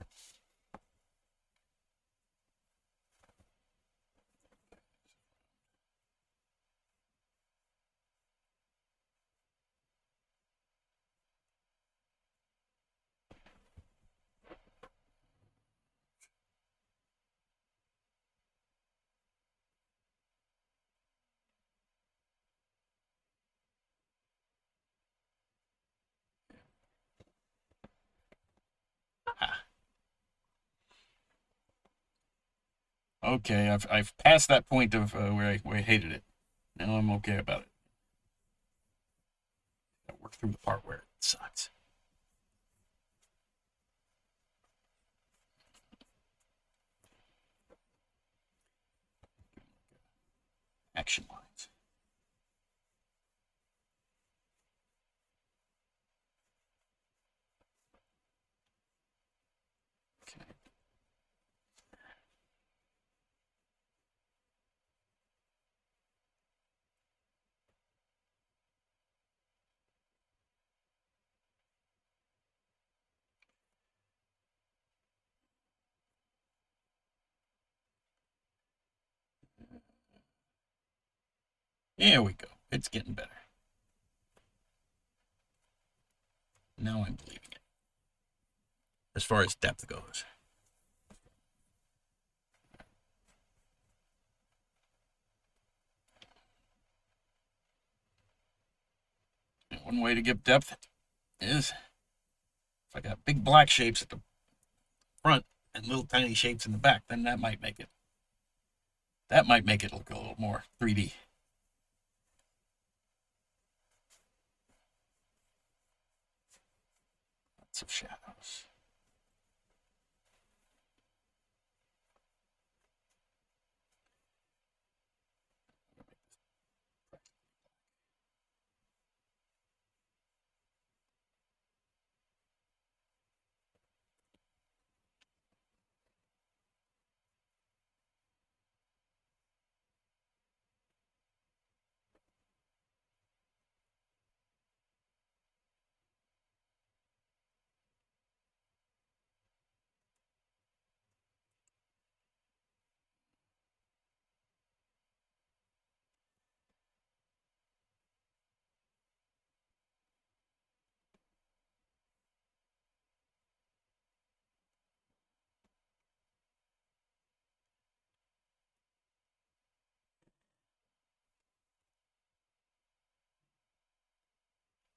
Okay, I've passed that point of where I hated it. Now I'm okay about it. I work through the part where it sucks. Action lines. Okay. There we go. It's getting better. Now I'm believing it. As far as depth goes. And one way to give depth is if I got big black shapes at the front and little tiny shapes in the back, then that might make it look a little more 3D. Lots of shadows.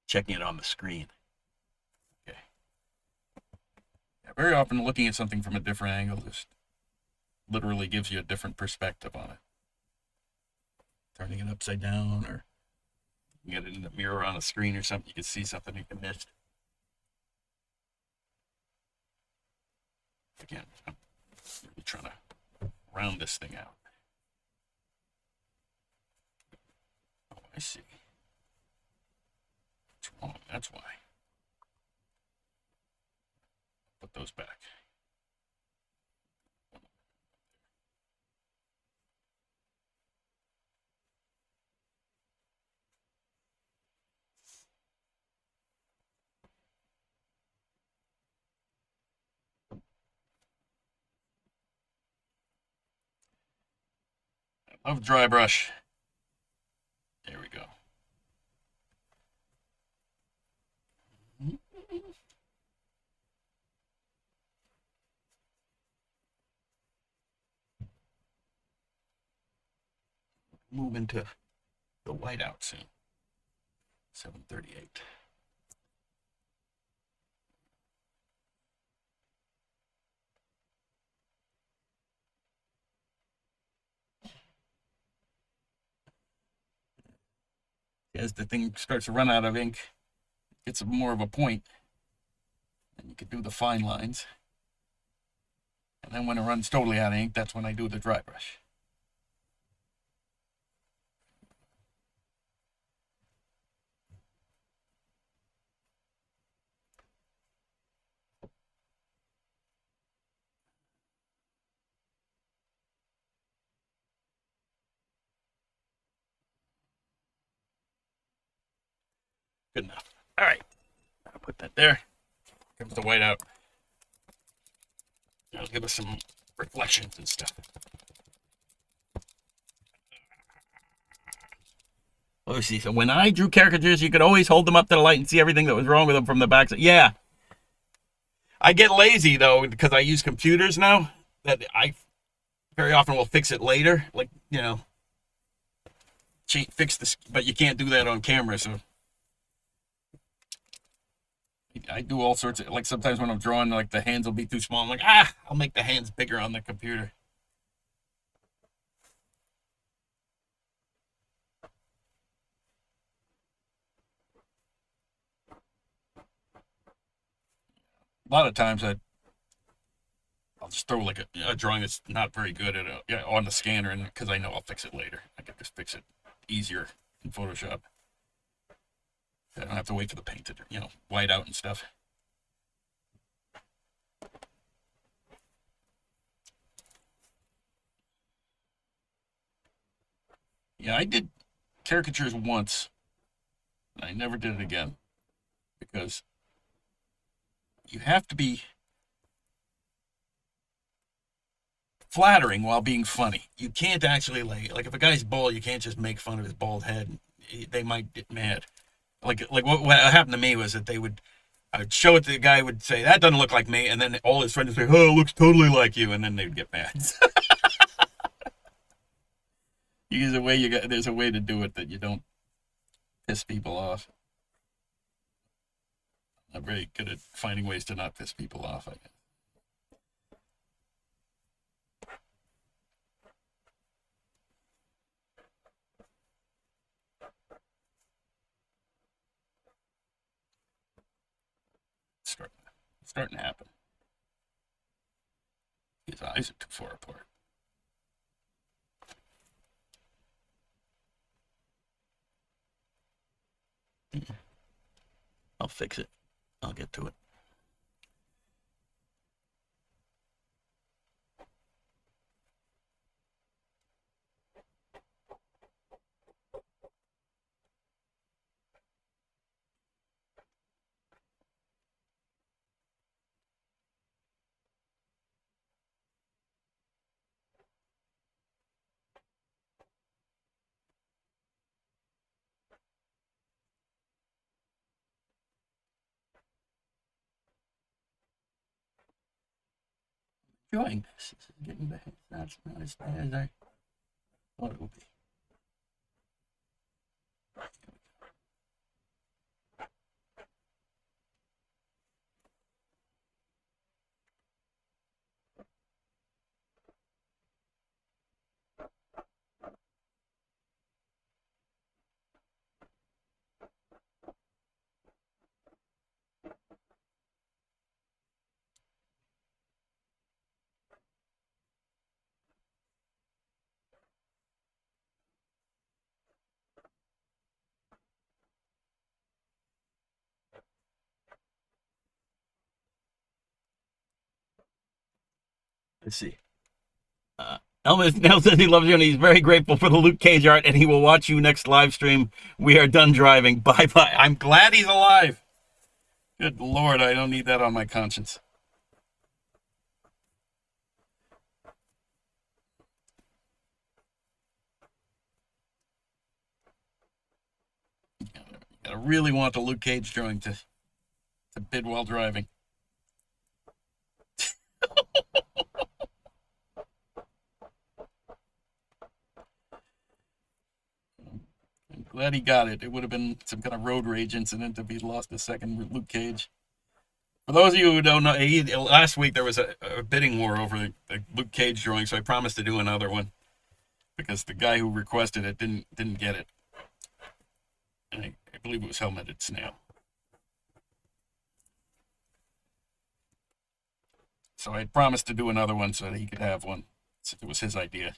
Checking it on the screen. Okay. Yeah, very often looking at something from a different angle just literally gives you a different perspective on it. Turning it upside down or you get it in the mirror on a screen or something, you can see something you can miss. Again, I'm really trying to round this thing out. Oh, I see. It's wrong, that's why. Put those back. I love dry brush. There we go. Move into the whiteout soon. 738. As the thing starts to run out of ink, it gets more of a point, and you can do the fine lines. And then when it runs totally out of ink, that's when I do the dry brush. Good enough. All right, I'll put that there. Comes the whiteout. That'll give us some reflections and stuff. Let's see. So when I drew caricatures, you could always hold them up to the light and see everything that was wrong with them from the back. Yeah. I get lazy though because I use computers now. That I very often will fix it later. Like fix this, but you can't do that on camera. So I do all sorts of, like, sometimes when I'm drawing, like, the hands will be too small. I'm like, I'll make the hands bigger on the computer. lot of times I'll just throw like a drawing that's not very good at on the scanner, and because I know I'll fix it later, I can just fix it easier in Photoshop. I don't have to wait for the paint to white out and stuff. Yeah, I did caricatures once. I never did it again because you have to be flattering while being funny. You can't actually like if a guy's bald, you can't just make fun of his bald head. They might get mad. Like what happened to me was that I would show it to the guy, would say that doesn't look like me, and then all his friends would say, "Oh, it looks totally like you," and then they'd get mad. There's a way to do it that you don't piss people off. I'm very good at finding ways to not piss people off, I guess. It's starting to happen. His eyes are too far apart. I'll fix it. I'll get to it. Enjoying this. This is getting bad. That's not as bad as I thought it would be. Let's see. Elvis now says he loves you and he's very grateful for the Luke Cage art and he will watch you next live stream. We are done driving. Bye bye. I'm glad he's alive. Good Lord, I don't need that on my conscience. I really want the Luke Cage drawing to bid while driving. I'm glad he got it. It would have been some kind of road rage incident if he'd lost a second with Luke Cage. For those of you who don't know, last week there was a bidding war over the Luke Cage drawing, so I promised to do another one because the guy who requested it didn't get it. And I believe it was Helmeted Snail. So I promised to do another one so that he could have one. It was his idea.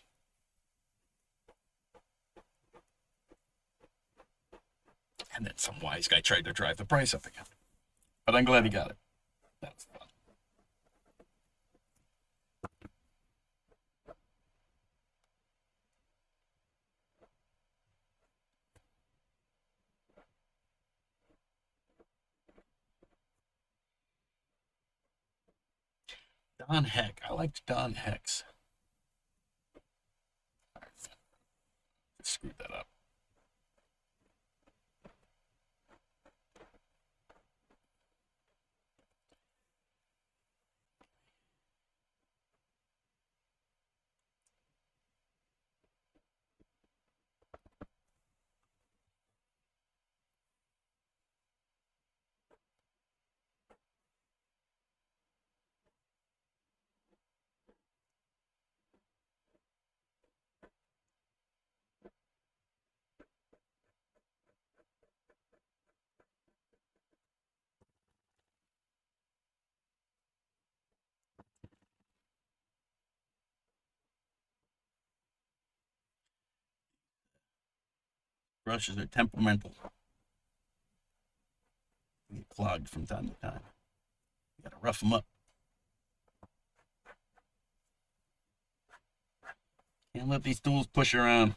And then some wise guy tried to drive the price up again. But I'm glad he got it. That was fun. Don Heck. I liked Don Hex. Right. Screwed that up. Brushes are temperamental. They get clogged from time to time. You gotta rough them up. Can't let these tools push around.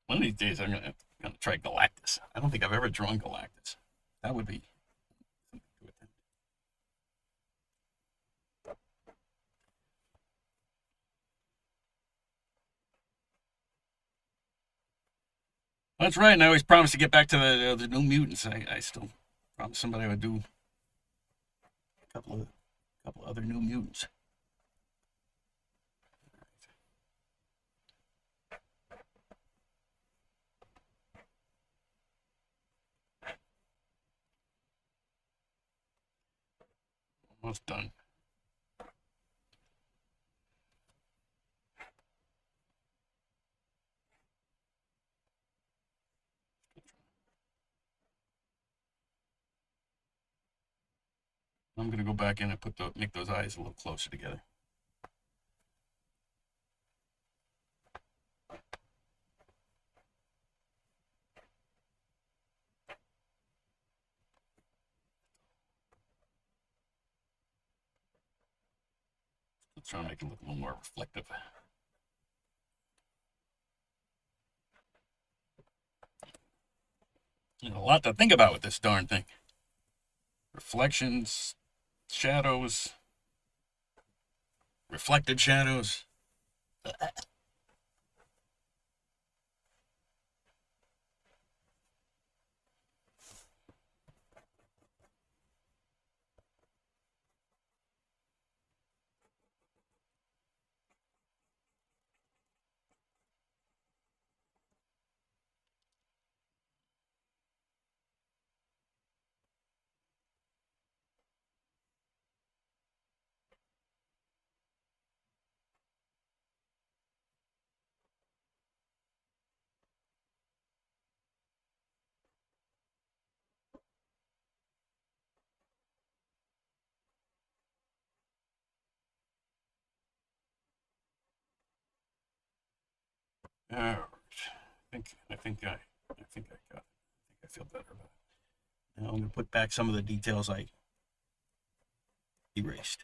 One of these days, I'm gonna try Galactus. I don't think I've ever drawn Galactus. That would be something to attempt. That's right. And I always promised to get back to the New Mutants. I still promised somebody I would do a couple other New Mutants. Almost done. I'm gonna go back in and make those eyes a little closer together. Let's try to make it look a little more reflective. You know, a lot to think about with this darn thing. Reflections, shadows, reflected shadows. All right. I think I got it. I think I feel better about it. Now I'm going to put back some of the details I erased.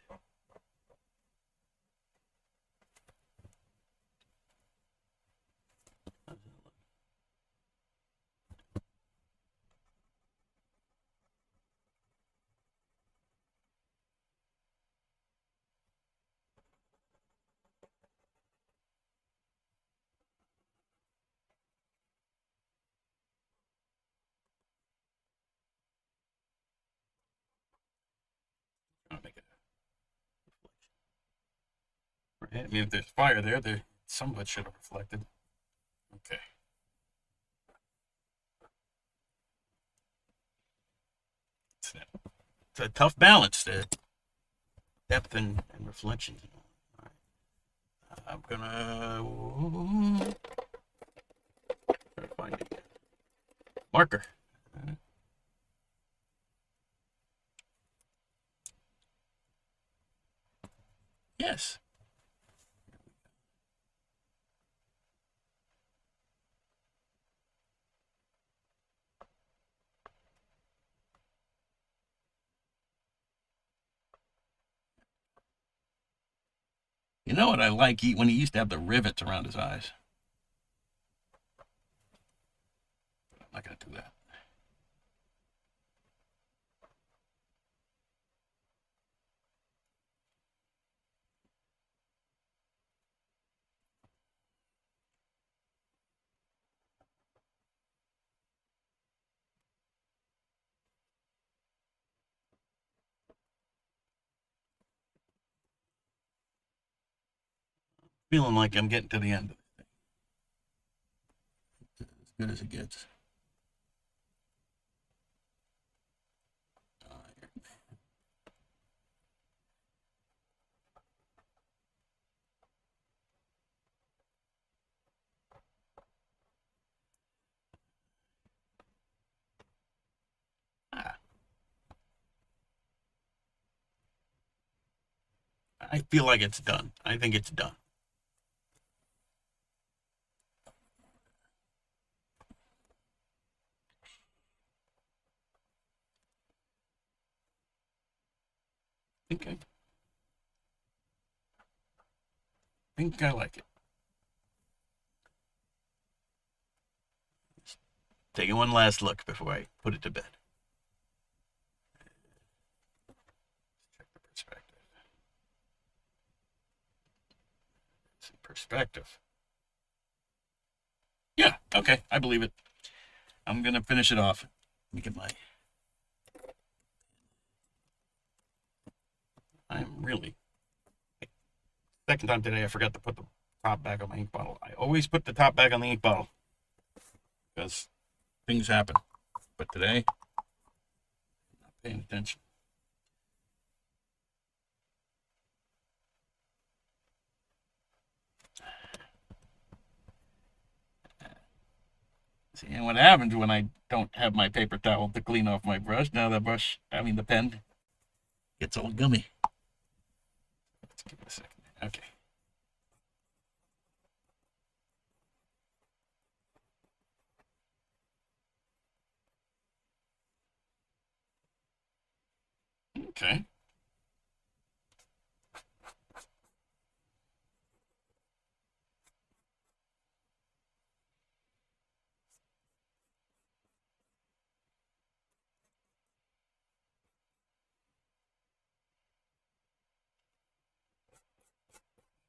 I'm going to make it. I mean, if there's fire there, some of it should have reflected. Okay. It's a tough balance, the depth and reflection. All right. I'm gonna try to find it. Marker. Yes. You know what I like when he used to have the rivets around his eyes. I'm not gonna do that. Feeling like I'm getting to the end of it. As good as it gets. I feel like it's done. I think it's done. Okay. I think I like it. Taking one last look before I put it to bed. Check the perspective. See, perspective. Yeah, okay, I believe it. I'm gonna finish it off. Let me get my. I'm really. Second time today, I forgot to put the top back on my ink bottle. I always put the top back on the ink bottle because things happen. But today, I'm not paying attention. See, and what happens when I don't have my paper towel to clean off my brush? Now the the pen, gets all gummy. Let's give it a second. Okay. Okay.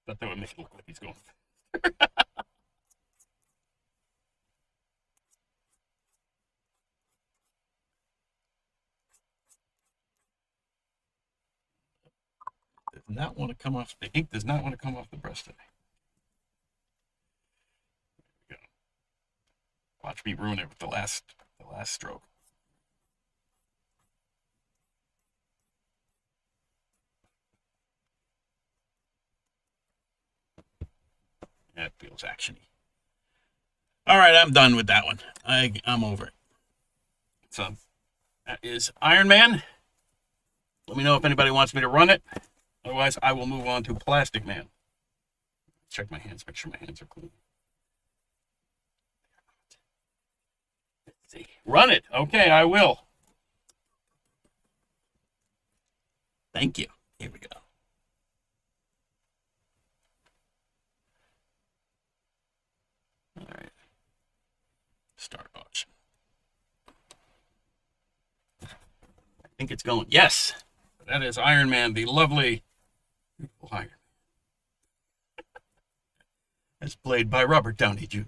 But that would make it look like he's going. Does not want to come off. The ink does not want to come off the brush today. There we go. Watch me ruin it with the last stroke. That feels actiony. All right, I'm done with that one. I'm over it. So that is Iron Man. Let me know if anybody wants me to run it. Otherwise, I will move on to Plastic Man. Check my hands, make sure my hands are clean. Let's see. Run it. Okay, I will. Thank you. Here we go. All right. Start watch. I think it's going. Yes. That is Iron Man, the lovely, beautiful Iron Man. As played by Robert Downey Jr.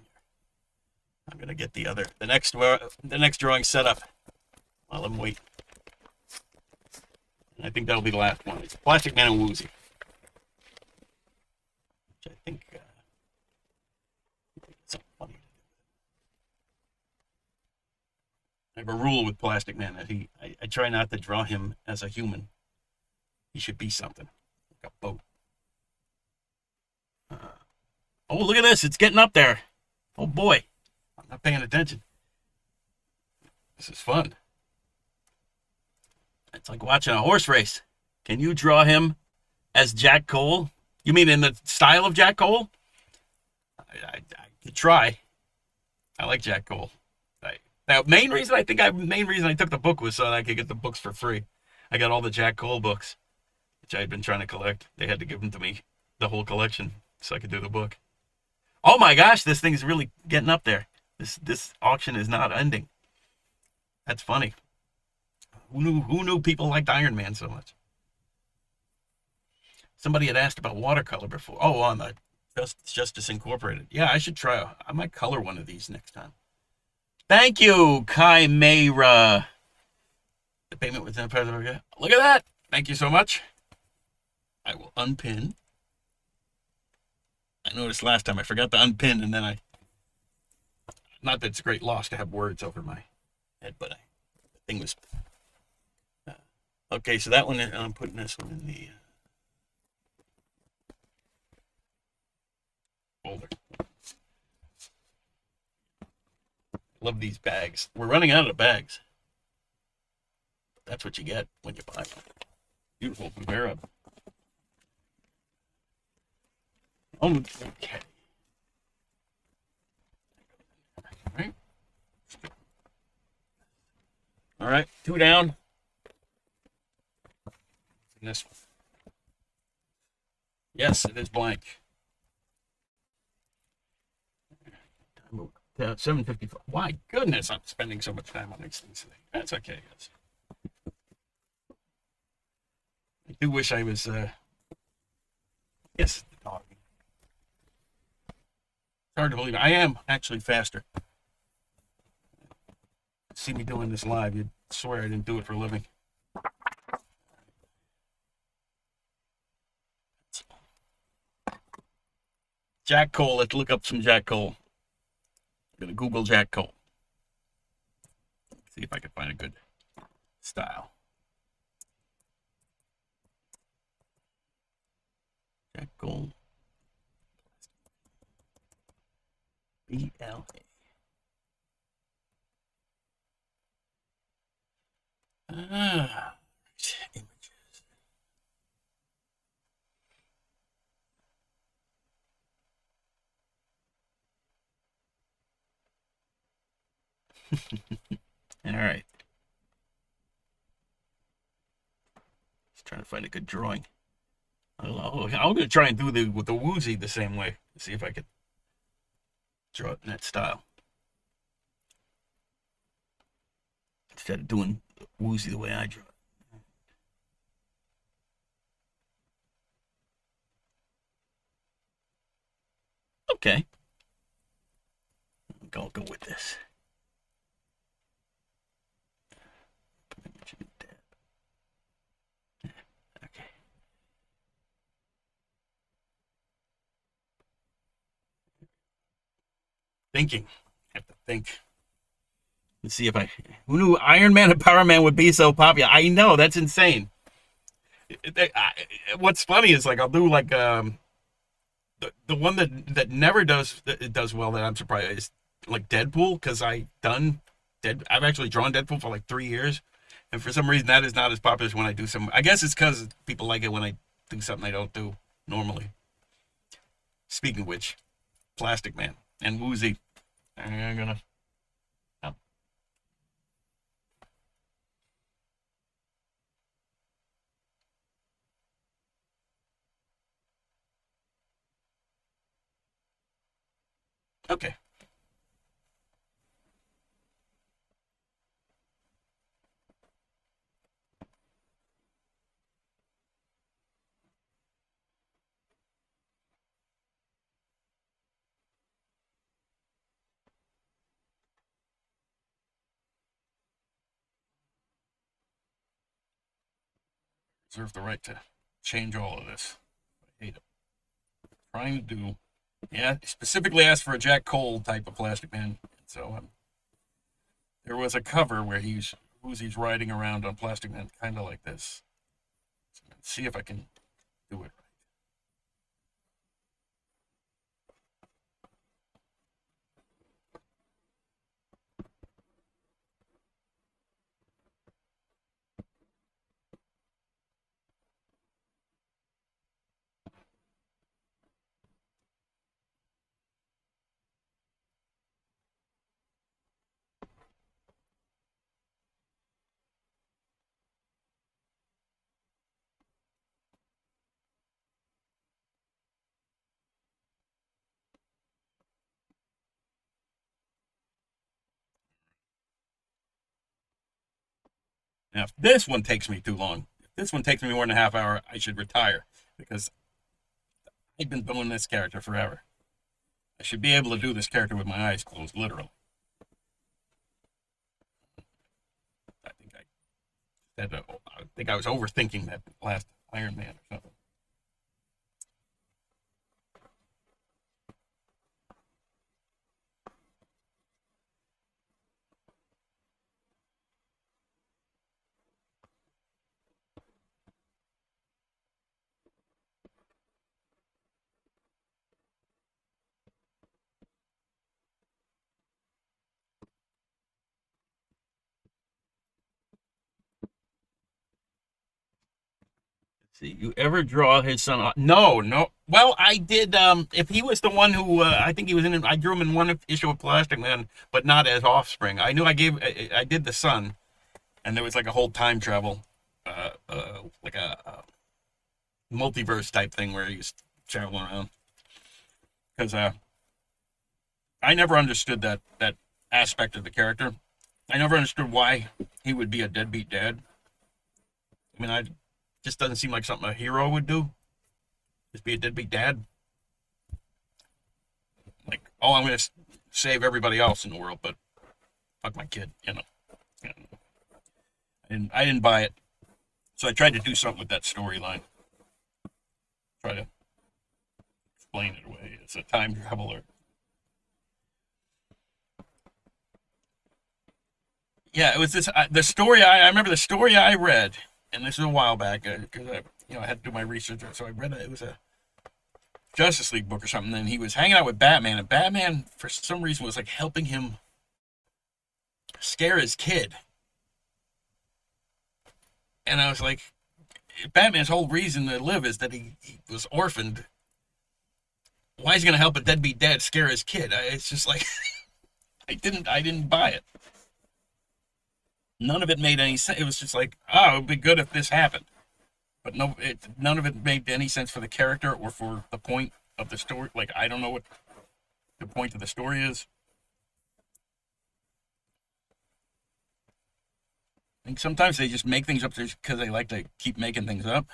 I'm gonna get the next drawing set up while I'm waiting. And I think that'll be the last one. It's Plastic Man and Woozy, which I think something funny. I have a rule with Plastic Man that I try not to draw him as a human. He should be something like a boat. Oh, look at this. It's getting up there. Oh, boy. I'm not paying attention. This is fun. It's like watching a horse race. Can you draw him as Jack Cole? You mean in the style of Jack Cole? I could try. I like Jack Cole. The main reason I took the book was so that I could get the books for free. I got all the Jack Cole books, which I had been trying to collect. They had to give them to me, the whole collection, so I could do the book. Oh my gosh, this thing's really getting up there. This auction is not ending. That's funny. Who knew people liked Iron Man so much? Somebody had asked about watercolor before. Oh, on the Justice Incorporated. Yeah, I should try. I might color one of these next time. Thank you, Chimera. The payment within the Look at that. Thank you so much. I will unpin. I noticed last time I forgot to unpin, and then not that it's a great loss to have words over my head, but the thing was. Okay, so that one, I'm putting this one in the folder. Love these bags. We're running out of bags. That's what you get when you buy one. Beautiful Vera Okay. All right. All right. Two down. This one. Yes, it is blank. 7:54. My goodness, I'm spending so much time on these things today. That's okay, guys. I do wish I was. Yes, the dog. It's hard to believe. I am actually faster. See me doing this live, you'd swear I didn't do it for a living. Jack Cole. Let's look up some Jack Cole. I'm gonna Google Jack Cole. See if I can find a good style. Jack Cole. BLA. Ah, images. All right. Just trying to find a good drawing. I don't know. I'm gonna try and do the with the Woozy the same way. See if I could draw it in that style instead of doing Woozy the way I draw it. Okay, I'll go with this. Okay. Thinking. I have to think. Let's see if I. Who knew Iron Man and Power Man would be so popular? I know that's insane. What's funny is like I'll do like the one that never does that it does well that I'm surprised is like Deadpool because I've actually drawn Deadpool for like 3 years, and for some reason that is not as popular as when I do some. I guess it's because people like it when I do something I don't do normally. Speaking of which, Plastic Man and Woozy. I'm gonna. Oh, okay. Reserve the right to change all of this. I hate it. Trying to do. Yeah, specifically asked for a Jack Cole type of Plastic Man. So there was a cover where he's riding around on Plastic Man, kind of like this. So let's see if I can do it. Now, if this one takes me too long, if this one takes me more than a half hour, I should retire because I've been doing this character forever. I should be able to do this character with my eyes closed, literally. I think I think I was overthinking that last Iron Man or something. See, you ever draw his son? No, no. Well, I did. If he was the one who, I think he was in. I drew him in one issue of Plastic Man, but not as Offspring. I knew I did the son, and there was like a whole time travel, like a multiverse type thing where he was traveling around. Because I never understood that aspect of the character. I never understood why he would be a deadbeat dad. I mean, I just doesn't seem like something a hero would do. Just be a deadbeat dad. Like, oh, I'm gonna save everybody else in the world, but fuck my kid. I didn't buy it, so I tried to do something with that storyline. Try to explain it away. It's a time traveler. Yeah, it was this the story. I remember the story I read, and this was a while back because I had to do my research. So I read it. It was a Justice League book or something. And he was hanging out with Batman, and Batman for some reason was like helping him scare his kid. And I was like, Batman's whole reason to live is that he was orphaned. Why is he gonna help a deadbeat dad scare his kid? It's just like I didn't buy it. None of it made any sense. It was just like, oh, it would be good if this happened. But no, none of it made any sense for the character or for the point of the story. Like, I don't know what the point of the story is. I think sometimes they just make things up just because they like to keep making things up.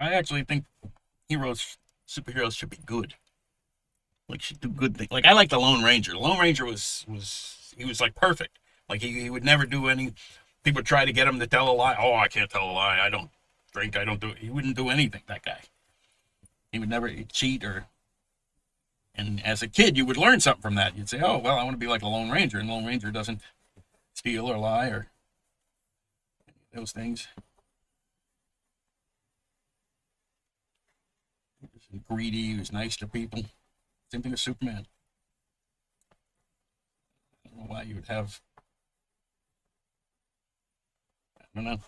I actually think superheroes should be good. Like, should do good things. Like, I like the Lone Ranger. The Lone Ranger he was like perfect. Like, he would never do any. People try to get him to tell a lie. Oh, I can't tell a lie. I don't drink. I don't do. He wouldn't do anything. That guy. He would never cheat or. And as a kid, you would learn something from that. You'd say, "Oh, well, I want to be like a Lone Ranger," and Lone Ranger doesn't steal or lie or those things. He was greedy. He was nice to people. Same thing with Superman. I don't know why you would have. I don't know.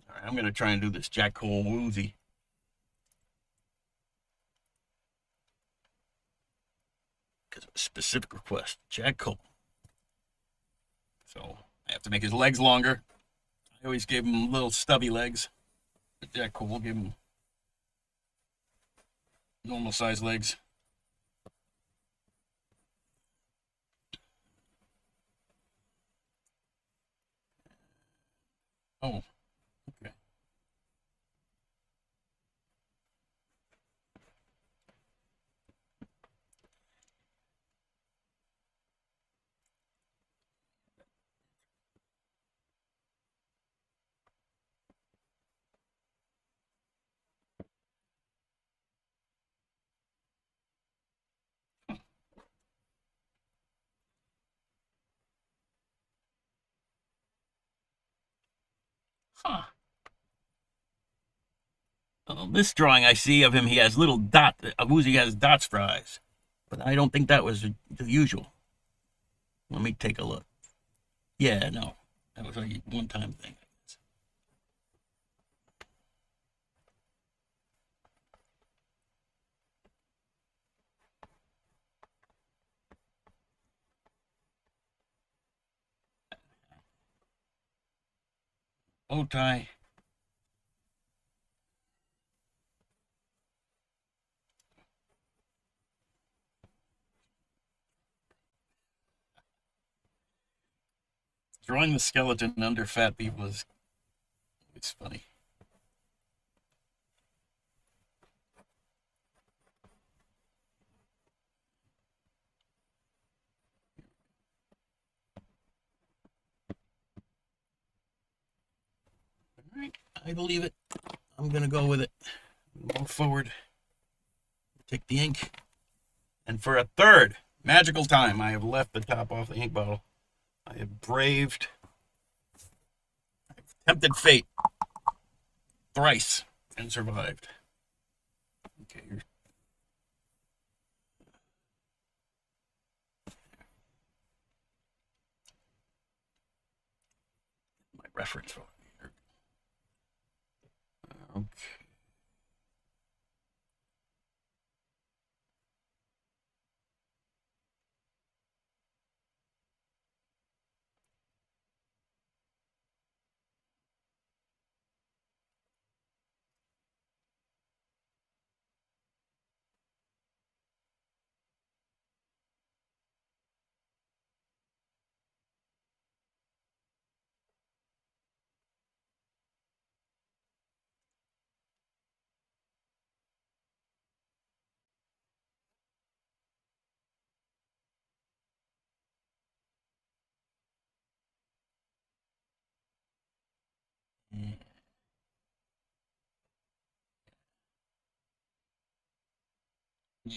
All right, I'm gonna try and do this Jack Cole woozy because of a specific request. Jack Cole. So I have to make his legs longer. I always gave him little stubby legs. But Jack Cole gave him normal size legs. Oh, okay. Huh. This drawing I see of him, he has little dot. Woozy has dots for eyes, but I don't think that was the usual. Let me take a look. Yeah, no, that was a one-time thing. Bow tie. Drawing the skeleton under fat people is it's funny. All right, I believe it. I'm gonna go with it. Move forward. Take the ink. And for a third magical time, I have left the top off the ink bottle. I have braved, tempted fate thrice and survived. Okay, here's my reference photo here. Okay.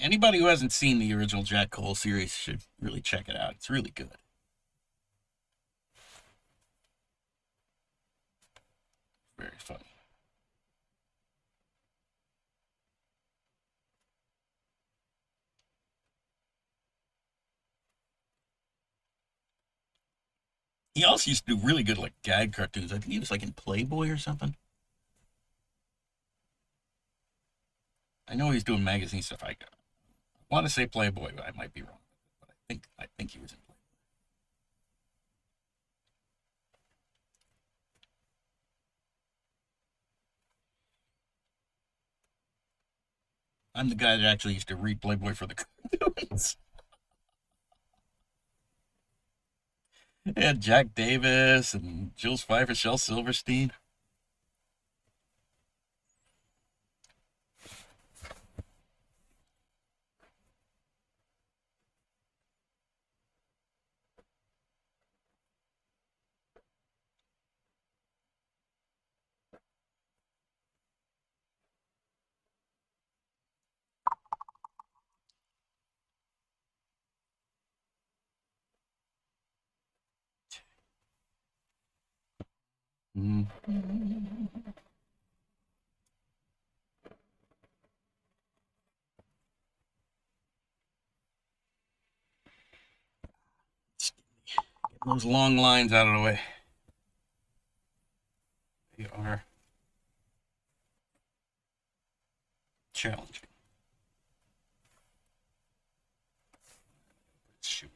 Anybody who hasn't seen the original Jack Cole series should really check it out. It's really good. Very funny. He also used to do really good like gag cartoons. I think he was like in Playboy or something. I know he's doing magazine stuff. I want to say Playboy, but I might be wrong. But I think he was in Playboy. I'm the guy that actually used to read Playboy for the cartoons. Yeah, Jack Davis and Jules Pfeiffer, Shel Silverstein. Mm. Getting those long lines out of the way. They are challenging. Shoot.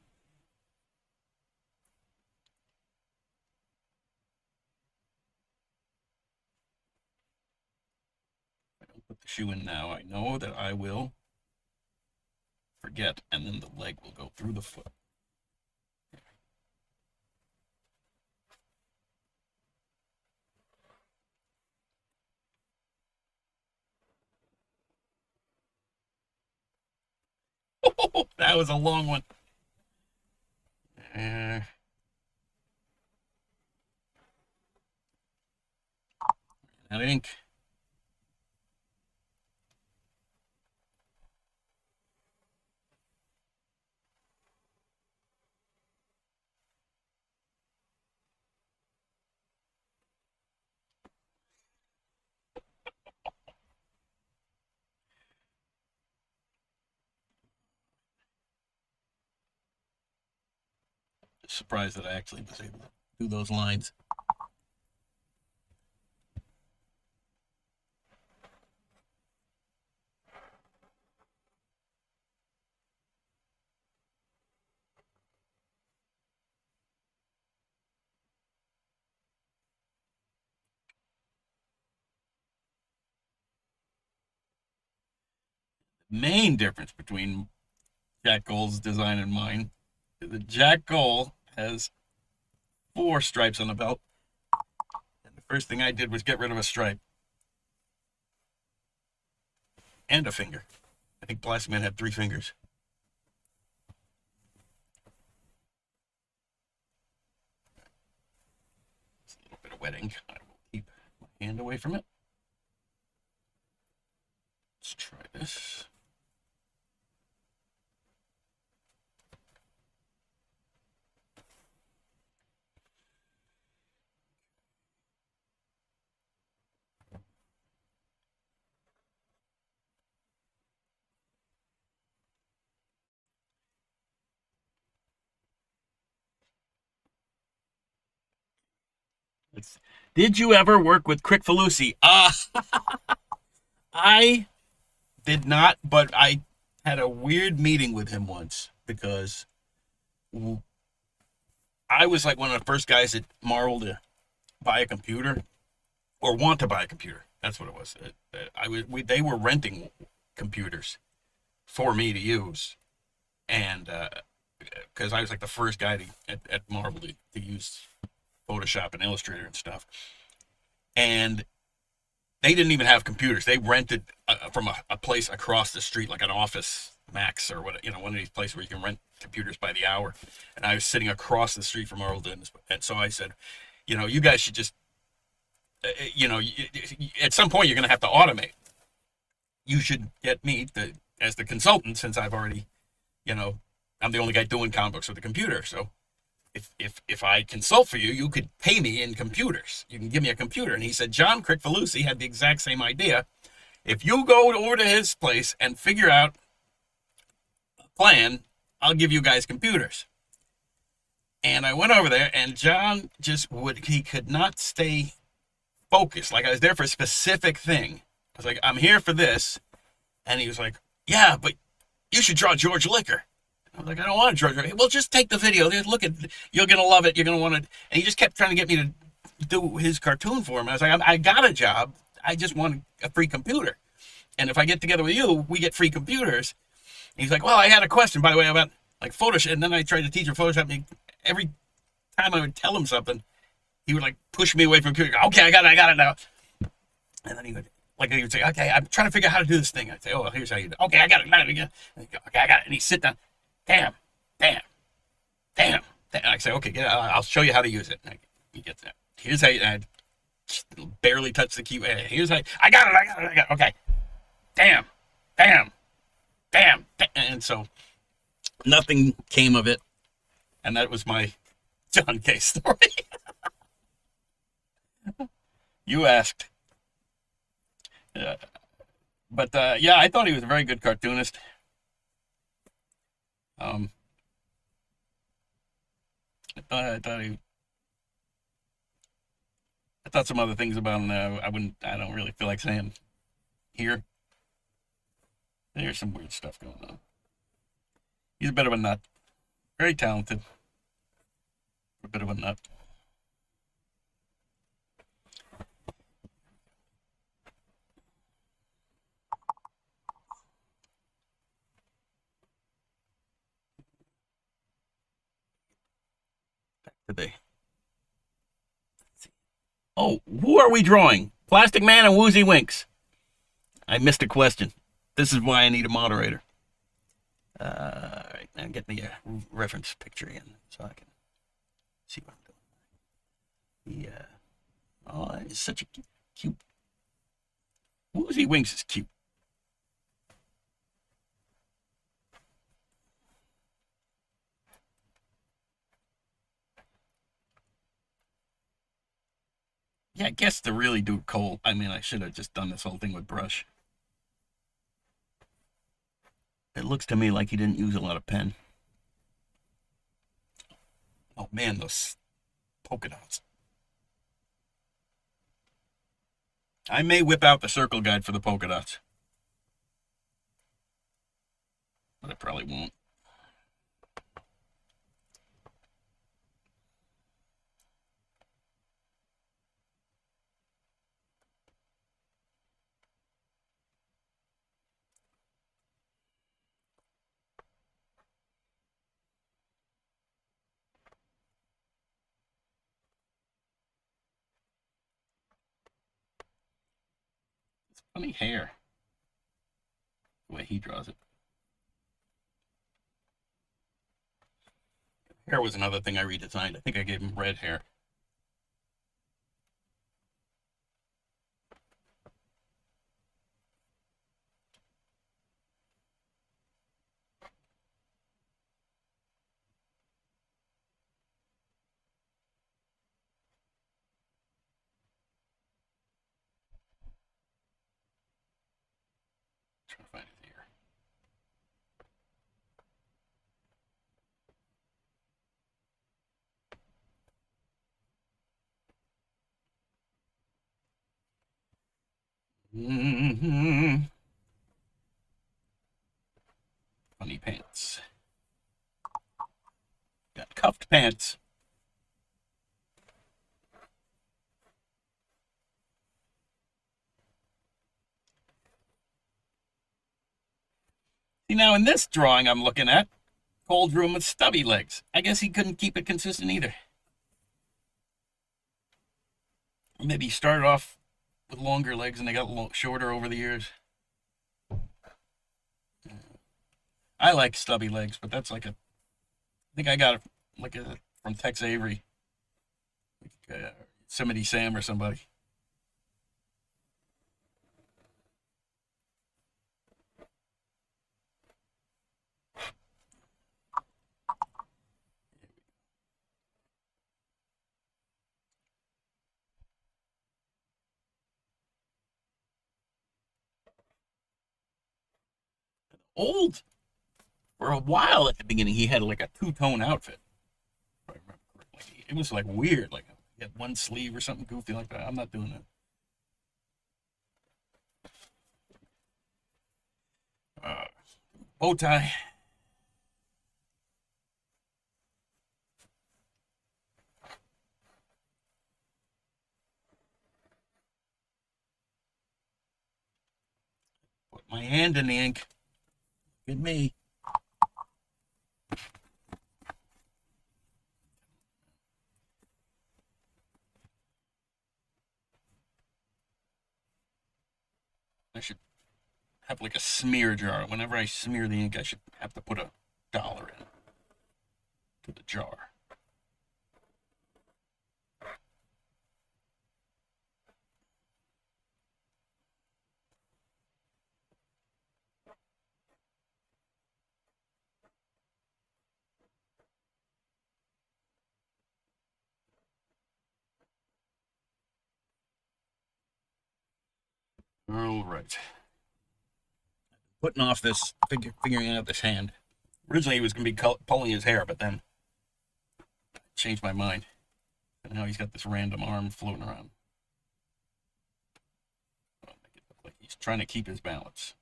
If I don't put the shoe in now, I know that I will forget, and then the leg will go through the foot. Oh, that was a long one. Uh, that ink. Surprised that I actually was able to do those lines. Main difference between Jack Cole's design and mine is that Jack Cole has 4 stripes on the belt. And the first thing I did was get rid of a stripe and a finger. I think Plastic Man had 3 fingers. It's a little bit of wet ink. I will keep my hand away from it. Let's try this. Did you ever work with Crick Falusi? I did not, but I had a weird meeting with him once because I was like one of the first guys at Marvel to buy a computer or want to buy a computer. That's what it was. They were renting computers for me to use, and because I was like the first guy at Marvel to use Photoshop and Illustrator and stuff, and they didn't even have computers. They rented from a place across the street, like an Office Max or what, one of these places where you can rent computers by the hour. And I was sitting across the street from Marvel doing this, and so I said, you guys should just, at some point you're going to have to automate. You should get me as the consultant, since I've already, I'm the only guy doing comic books with a computer. So if I consult for you, you could pay me in computers. You can give me a computer. And he said, John Crick Falusi had the exact same idea. If you go over to his place and figure out a plan, I'll give you guys computers. And I went over there, and John he could not stay focused. Like I was there for a specific thing. I was like, I'm here for this. And he was like, yeah, but you should draw George Liquor. I was like, I don't want to draw. Well, just take the video. Look at, you're going to love it. You're going to want it. And he just kept trying to get me to do his cartoon for him. I was like, I got a job. I just want a free computer. And if I get together with you, we get free computers. And he's like, well, I had a question, by the way, about like Photoshop. And then I tried to teach him Photoshop. And every time I would tell him something, he would like push me away from the computer. Okay, I got it now. And then he would say, okay, I'm trying to figure out how to do this thing. I'd say, oh, well, here's how you do it. Okay, I got it again. Okay, I got it. And he'd sit down. Damn. And I say, okay, I'll show you how to use it. And he gets that. Here's how I barely touch the key. Here's how I got it. Okay. Damn. And so nothing came of it. And that was my John K. story. You asked. But yeah, I thought he was a very good cartoonist. I thought some other things about him. I don't really feel like saying here. There's some weird stuff going on. He's a bit of a nut. Very talented. A bit of a nut. Today. Oh, who are we drawing? Plastic Man and Woozy Winks. I missed a question. This is why I need a moderator. All right, now get me a reference picture in so I can see what I'm doing. Yeah. Oh, it's such a cute. Woozy Winks is cute. Yeah, I guess to really do coal, I mean, I should have just done this whole thing with brush. It looks to me like he didn't use a lot of pen. Oh man, those polka dots. I may whip out the circle guide for the polka dots. But I probably won't. Funny hair. The way he draws it. Hair was another thing I redesigned. I think I gave him red hair. Trying to find his ear. Funny pants. Got cuffed pants. See, now in this drawing I'm looking at, Cole drew him with stubby legs. I guess he couldn't keep it consistent either. Or maybe he started off with longer legs and they got shorter over the years. I like stubby legs, but that's like a. I think I got it like from Tex Avery, like, Yosemite Sam or somebody. Old for a while at the beginning, he had like a two-tone outfit. If I remember correctly. It was like weird, like he had one sleeve or something goofy like that. I'm not doing that. Bow tie. Put my hand in the ink. Look at me. I should have like a smear jar. Whenever I smear the ink, I should have to put $1 in to the jar. All right. Putting off this, figuring out this hand. Originally, he was going to be pulling his hair, but then I changed my mind. And now he's got this random arm floating around. I'll make it look like he's trying to keep his balance.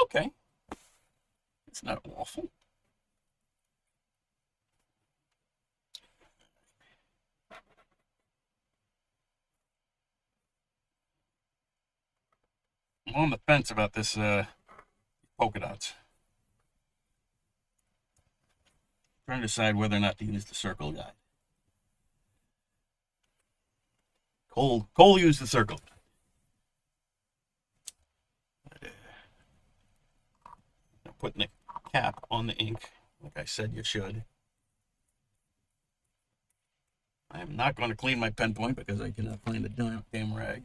Okay. It's not awful. I'm on the fence about this polka dots. Trying to decide whether or not to use the circle guide. Cole used the circle. Putting the cap on the ink, like I said you should. I am not going to clean my pen point because I cannot find the damn rag.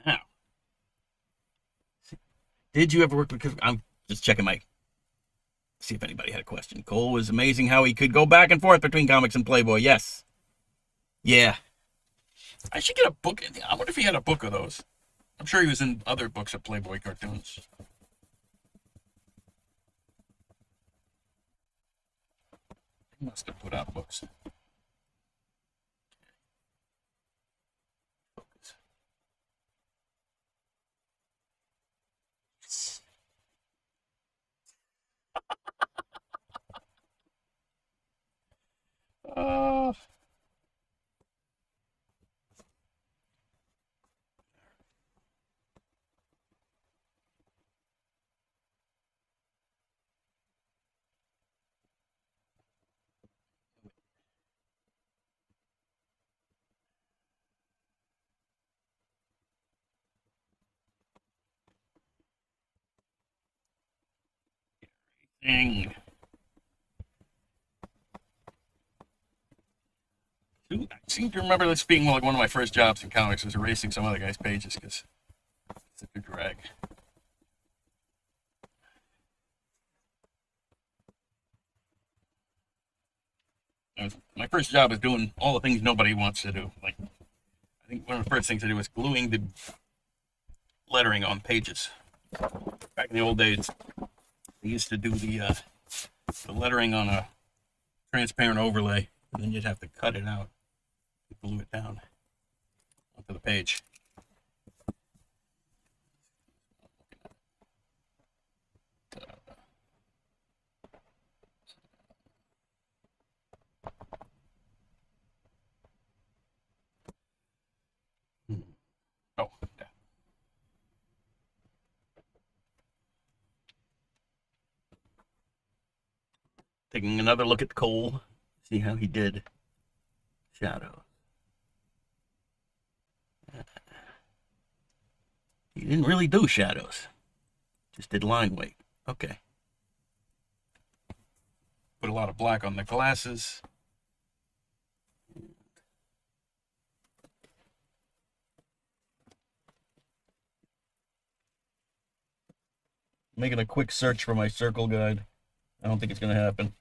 Now, did you ever work with? I'm just checking my. See if anybody had a question. Cole was amazing how he could go back and forth between comics and Playboy. Yes. Yeah. I should get a book. I wonder if he had a book of those. I'm sure he was in other books of Playboy cartoons. He must have put out books. Uh, dang. 2 I seem to remember this being like one of my first jobs in comics was erasing some other guy's pages because it's such a drag. My first job was doing all the things nobody wants to do. Like, I think one of the first things I did was gluing the lettering on pages. Back in the old days, they used to do the lettering on a transparent overlay, and then you'd have to cut it out and glue it down onto the page. Oh, yeah. Taking another look at Cole, see how he did shadows. He didn't really do shadows, just did line weight. Okay. Put a lot of black on the glasses. Making a quick search for my circle guide. I don't think it's going to happen.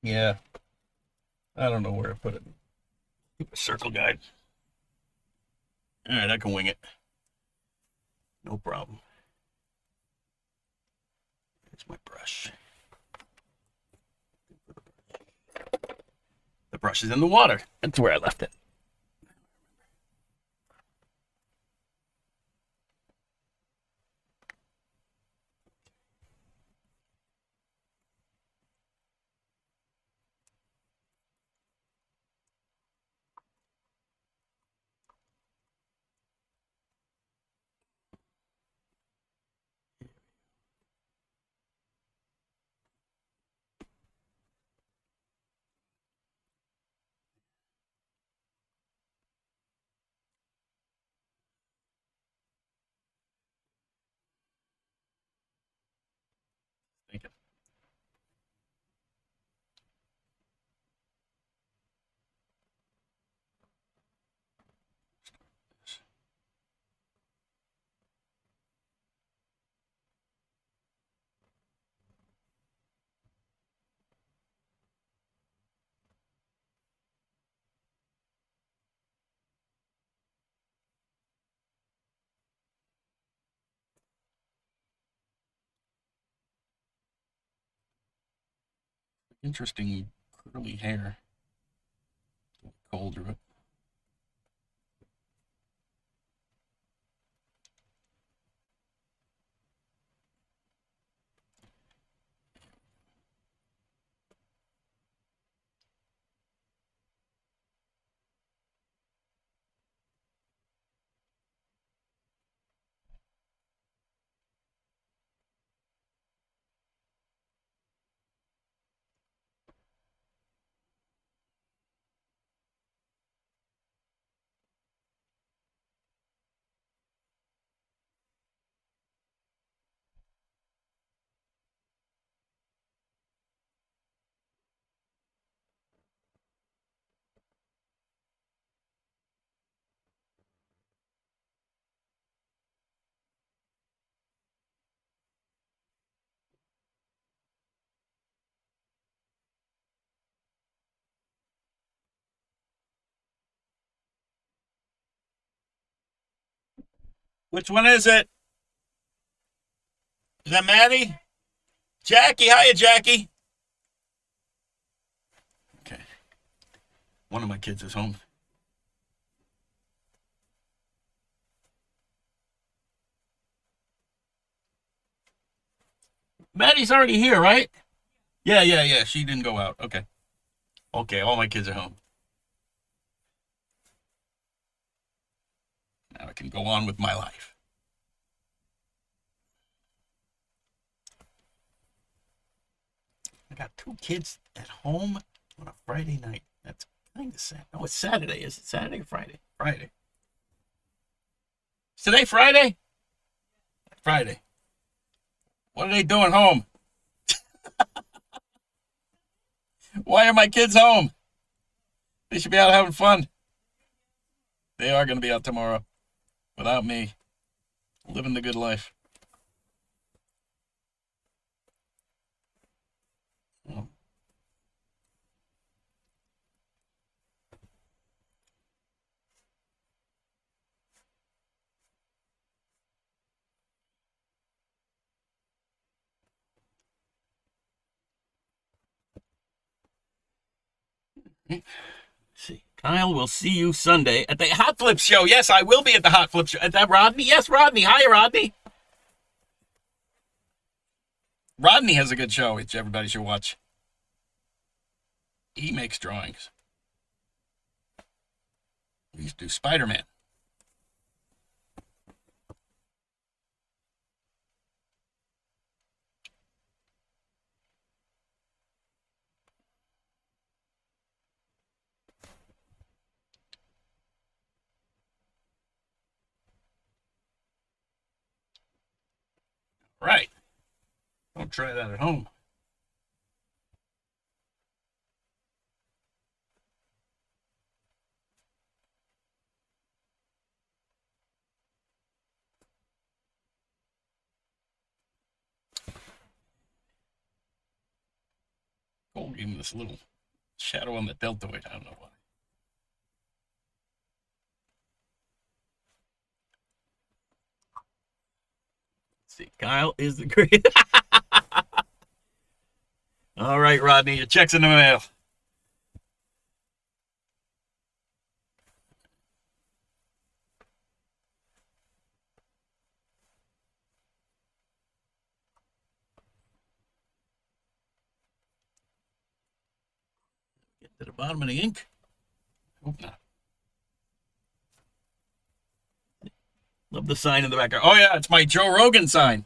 Yeah. I don't know where to put it. Keep a circle guide. All right, I can wing it. No problem. Here's my brush. The brush is in the water. That's where I left it. Thank you. Interesting curly hair. Cole drew it. Which one is it? Is that Maddie? Jackie, hiya, Jackie. Okay. One of my kids is home. Maddie's already here, right? Yeah. She didn't go out. Okay. Okay, all my kids are home. Now I can go on with my life. I got 2 kids at home on a Friday night. That's kind of sad. No, it's Saturday. Is it Saturday or Friday? Friday. Is today Friday? Friday. What are they doing home? Why are my kids home? They should be out having fun. They are going to be out tomorrow without me, living the good life. Well, see. Kyle, we'll see you Sunday at the Hot Flip Show. Yes, I will be at the Hot Flip Show. At that Rodney? Yes, Rodney. Hi, Rodney. Rodney has a good show, which everybody should watch. He makes drawings. We used to do Spider-Man. Right. Don't try that at home. Cole gave him this little shadow on the deltoid. I don't know why. Let's see, Kyle is the great. All right, Rodney, your check's in the mail. Get to the bottom of the ink. Hope not. Love the sign in the background. Oh, yeah, it's my Joe Rogan sign.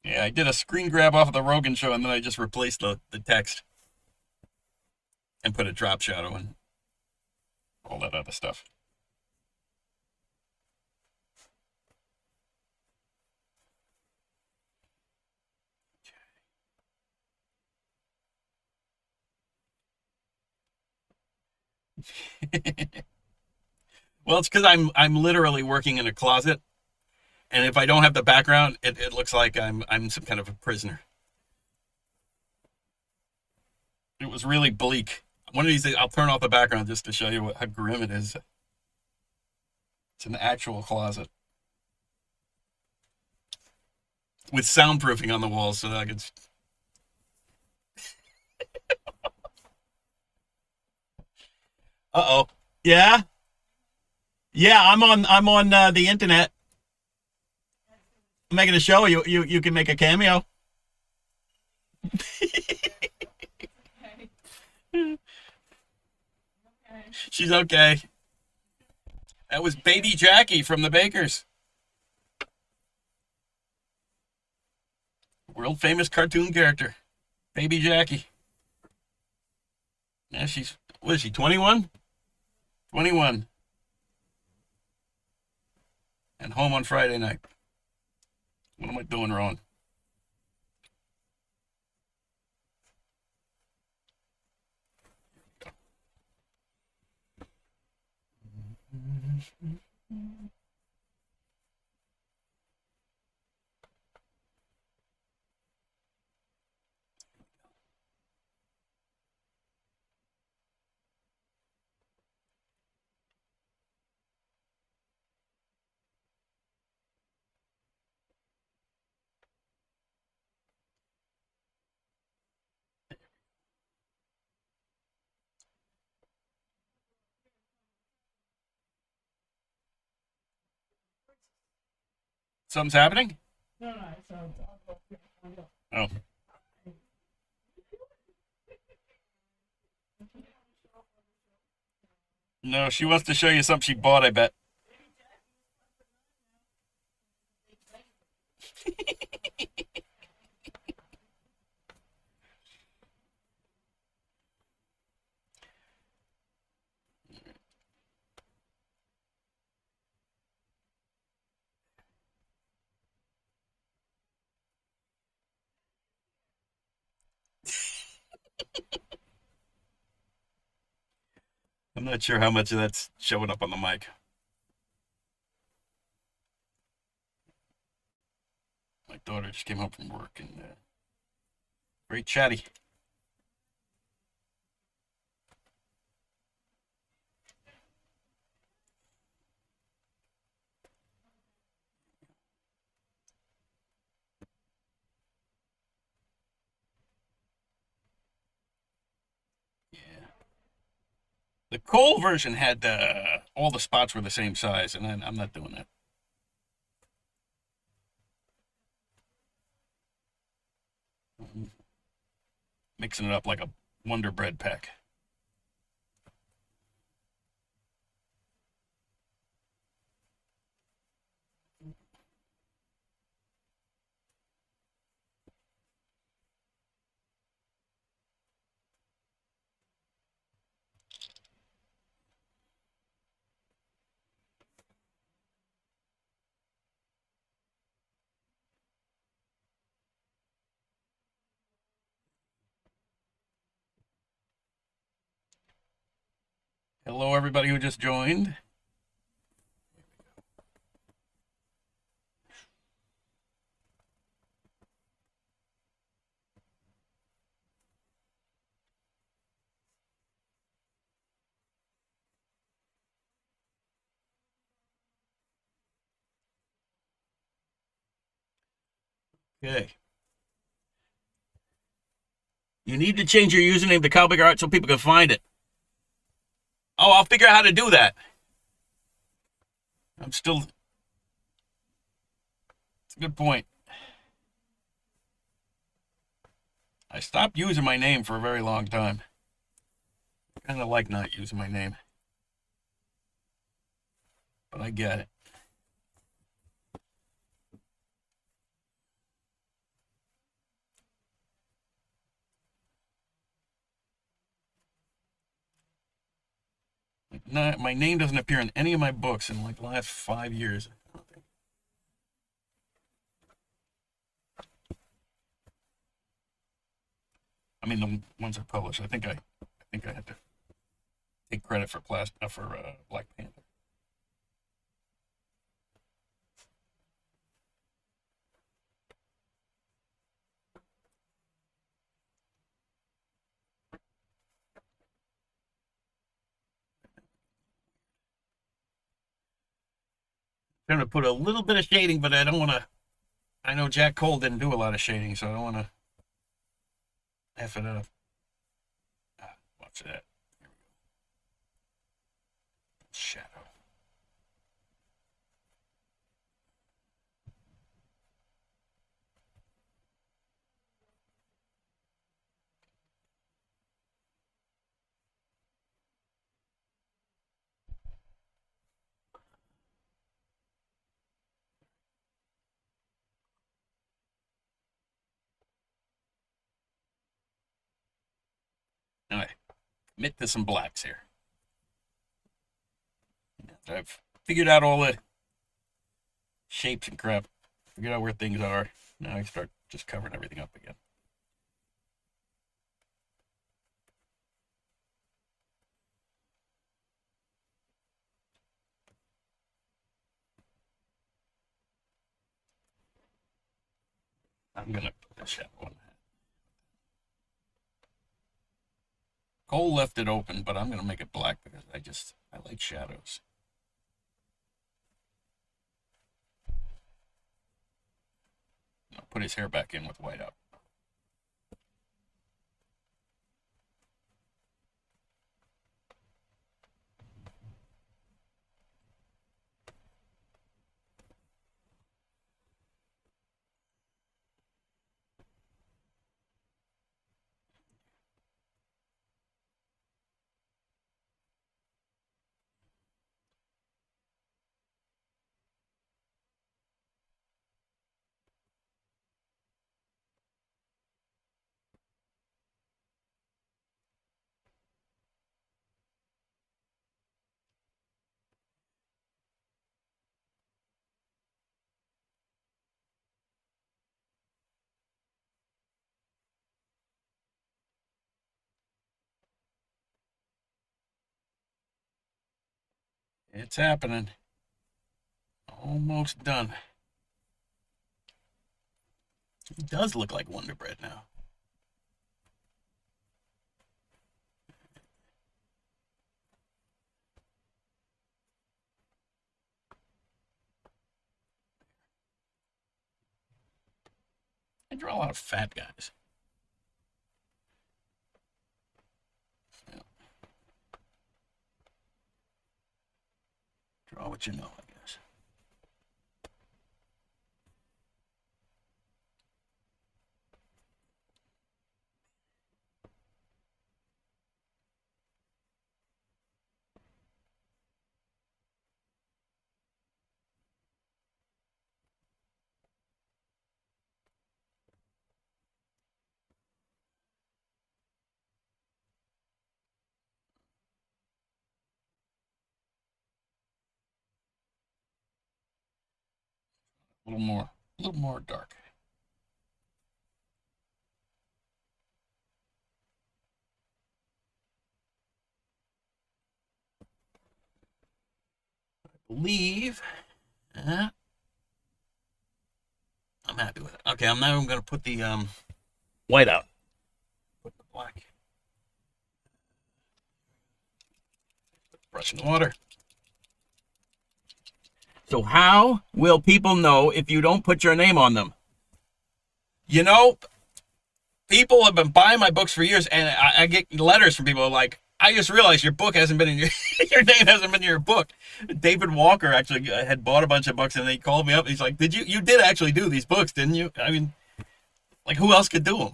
Yeah, I did a screen grab off of the Rogan show, and then I just replaced the text and put a drop shadow and all that other stuff. Well, it's because I'm literally working in a closet, and if I don't have the background, it looks like I'm some kind of a prisoner. It was really bleak. One of these days, I'll turn off the background just to show you how grim it is. It's an actual closet with soundproofing on the walls, so that I could. Uh oh. Yeah. Yeah. I'm on the internet. I'm making a show. You can make a cameo. She's okay. That was Baby Jackie from the Bakers. World famous cartoon character. Baby Jackie. Yeah, what is she, 21? 21. And home on Friday night. What am I doing wrong? Something's happening? Oh. No, she wants to show you something she bought, I bet. I'm not sure how much of that's showing up on the mic. My daughter just came home from work and very chatty. Yeah. The Cole version had all the spots were the same size, and I'm not doing that. Mixing it up like a Wonder Bread pack. Hello, everybody who just joined. Okay. You need to change your username to Cowbigger Art so people can find it. Oh, I'll figure out how to do that. I'm still. It's a good point. I stopped using my name for a very long time. I kind of like not using my name. But I get it. Like, my name doesn't appear in any of my books in like the last 5 years. I mean, the ones I published. I think I had to take credit for Black Panther. I'm gonna put a little bit of shading, but I don't want to. I know Jack Cole didn't do a lot of shading, so I don't want to F it up. Watch that. Here we go. Shadow. All right. Commit to some blacks here. I've figured out all the shapes and crap. Figured out where things are. Now I start just covering everything up again. I'm gonna put the shadow on that. Cole left it open, but I'm gonna make it black because I like shadows. I'll put his hair back in with white out. It's happening. Almost done. It does look like Wonder Bread now. I draw a lot of fat guys. Yeah. Draw what you know, I guess. A little more dark. I believe. I'm happy with it. Okay, I'm now going to put the white out. Put the black. Brush in the water. So how will people know if you don't put your name on them? You know, people have been buying my books for years, and I get letters from people like, I just realized your book hasn't been in your your name hasn't been in your book. David Walker actually had bought a bunch of books, and he called me up. He's like, you did actually do these books, didn't you? I mean, like, who else could do them?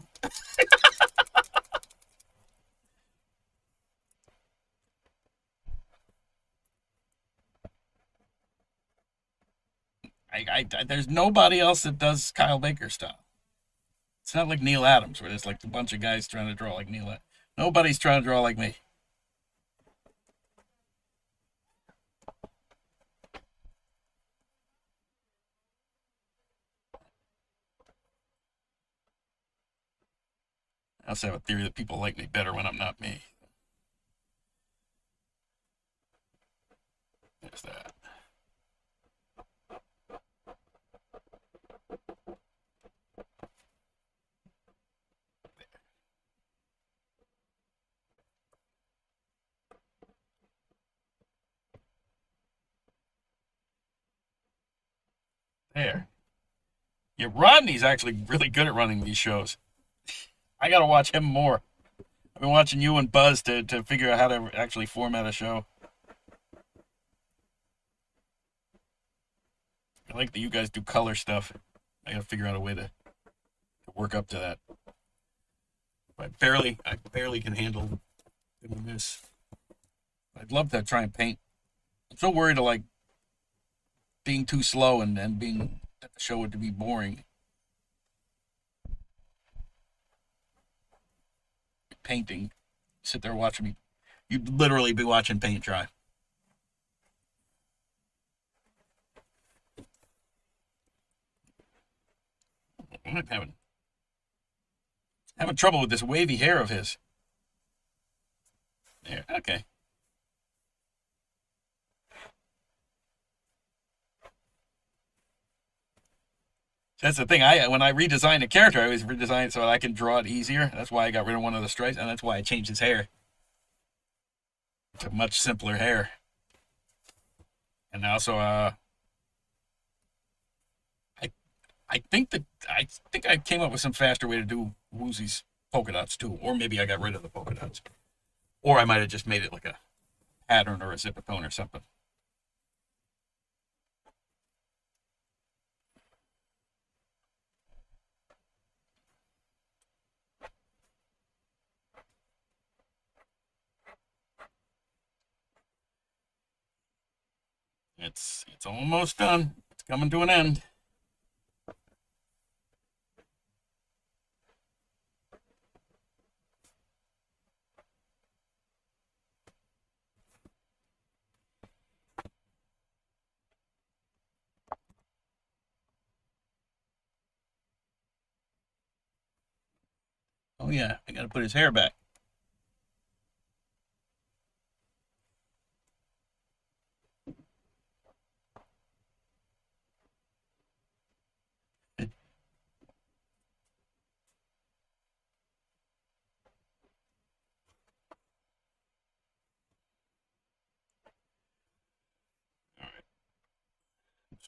There's nobody else that does Kyle Baker style. It's not like Neil Adams, where there's like a bunch of guys trying to draw like Neil. Nobody's trying to draw like me. I also have a theory that people like me better when I'm not me. There's that. There. Yeah, Rodney's actually really good at running these shows. I gotta watch him more. I've been watching you and Buzz to figure out how to actually format a show. I like that you guys do color stuff. I gotta figure out a way to work up to that. I barely can handle doing this. I'd love to try and paint. I'm so worried of like being too slow and being that the show would be boring. Painting, sit there watching me. You'd literally be watching paint dry. I'm having trouble with this wavy hair of his. There, okay. That's the thing. I when I redesign a character, I always redesign it so that I can draw it easier. That's why I got rid of one of the stripes, and that's why I changed his hair. It's a much simpler hair. And also, I I think I came up with some faster way to do Woozy's polka dots too, or maybe I got rid of the polka dots, or I might have just made it like a pattern or a zipper tone or something. It's almost done. It's coming to an end. Oh yeah, I got to put his hair back.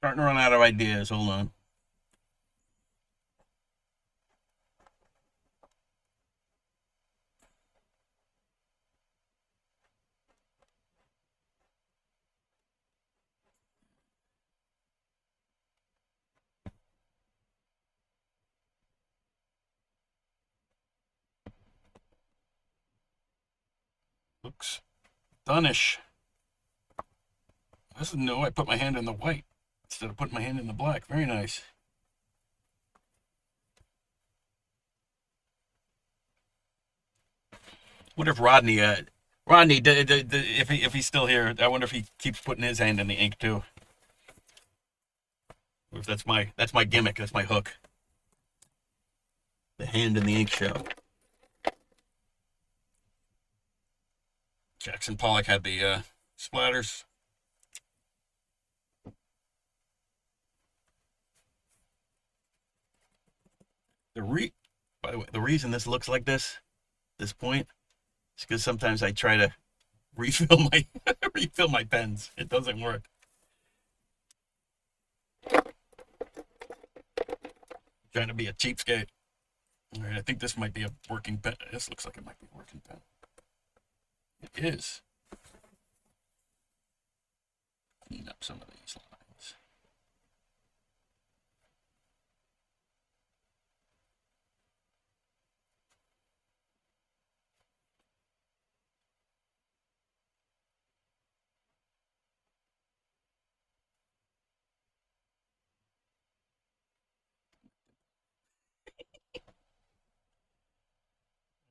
Starting to run out of ideas. Hold on. Looks done-ish. This is new. I put my hand in the white instead of putting my hand in the black. Very nice. What if Rodney, if he's still here, I wonder if he keeps putting his hand in the ink too. Or if that's my gimmick, that's my hook. The hand in the ink show. Jackson Pollock had the splatters. By the way, the reason this looks like this point, is because sometimes I try to refill my pens. It doesn't work. Trying to be a cheapskate. All right, I think this might be a working pen. This looks like it might be a working pen. It is. Clean up some of these lines.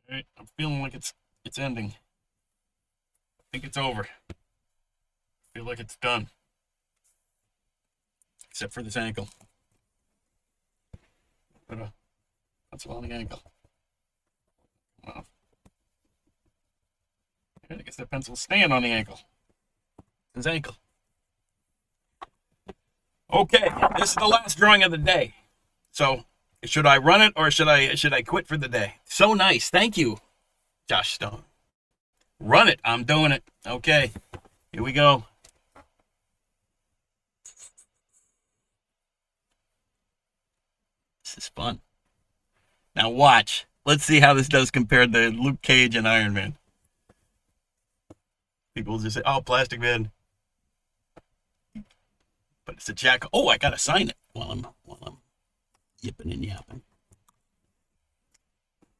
All right, I'm feeling like it's ending. I think it's over. I feel like it's done. Except for this ankle. Put a pencil on the ankle. Wow. I guess that pencil's staying on the ankle. His ankle. Okay, this is the last drawing of the day. So, should I run it or should I quit for the day? So nice. Thank you, Josh Stone. Run it. I'm doing it. Okay. Here we go. This is fun. Now watch. Let's see how this does compared to Luke Cage and Iron Man. People just say, oh, Plastic Man. But it's a Jack. Oh, I gotta sign it while I'm yipping and yapping.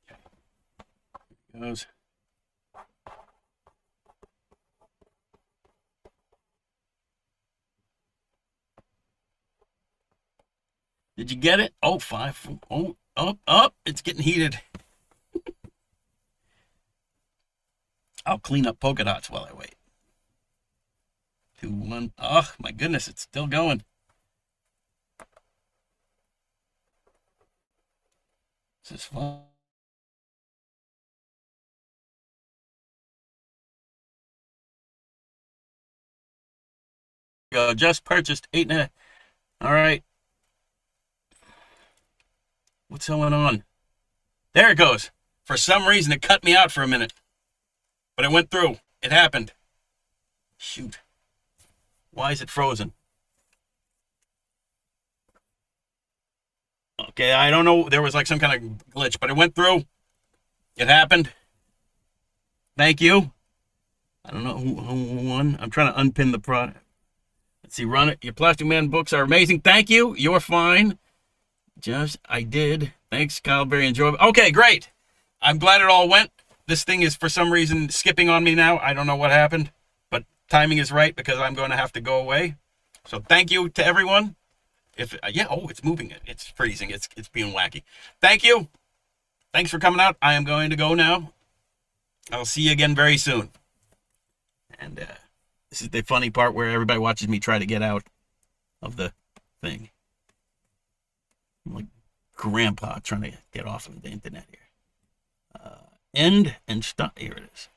Okay. Here it goes. Did you get it? Oh, 5. Oh, up. It's getting heated. I'll clean up polka dots while I wait. 2, 1. Oh, my goodness, it's still going. This is fun. Go. Just purchased 8.5. All right. What's going on? There it goes. For some reason, it cut me out for a minute. But it went through. It happened. Shoot. Why is it frozen? Okay, I don't know. There was like some kind of glitch, but it went through. It happened. Thank you. I don't know who won. I'm trying to unpin the product. Let's see. Run it. Your Plastic Man books are amazing. Thank you. You're fine. Just, I did. Thanks, Kyle Berry. Enjoy. Okay, great. I'm glad it all went. This thing is for some reason skipping on me now. I don't know what happened, but timing is right because I'm going to have to go away. So thank you to everyone. It's moving. It's freezing. It's being wacky. Thank you. Thanks for coming out. I am going to go now. I'll see you again very soon. And this is the funny part where everybody watches me try to get out of the thing. I'm like grandpa trying to get off of the internet here. End and stop. Here it is.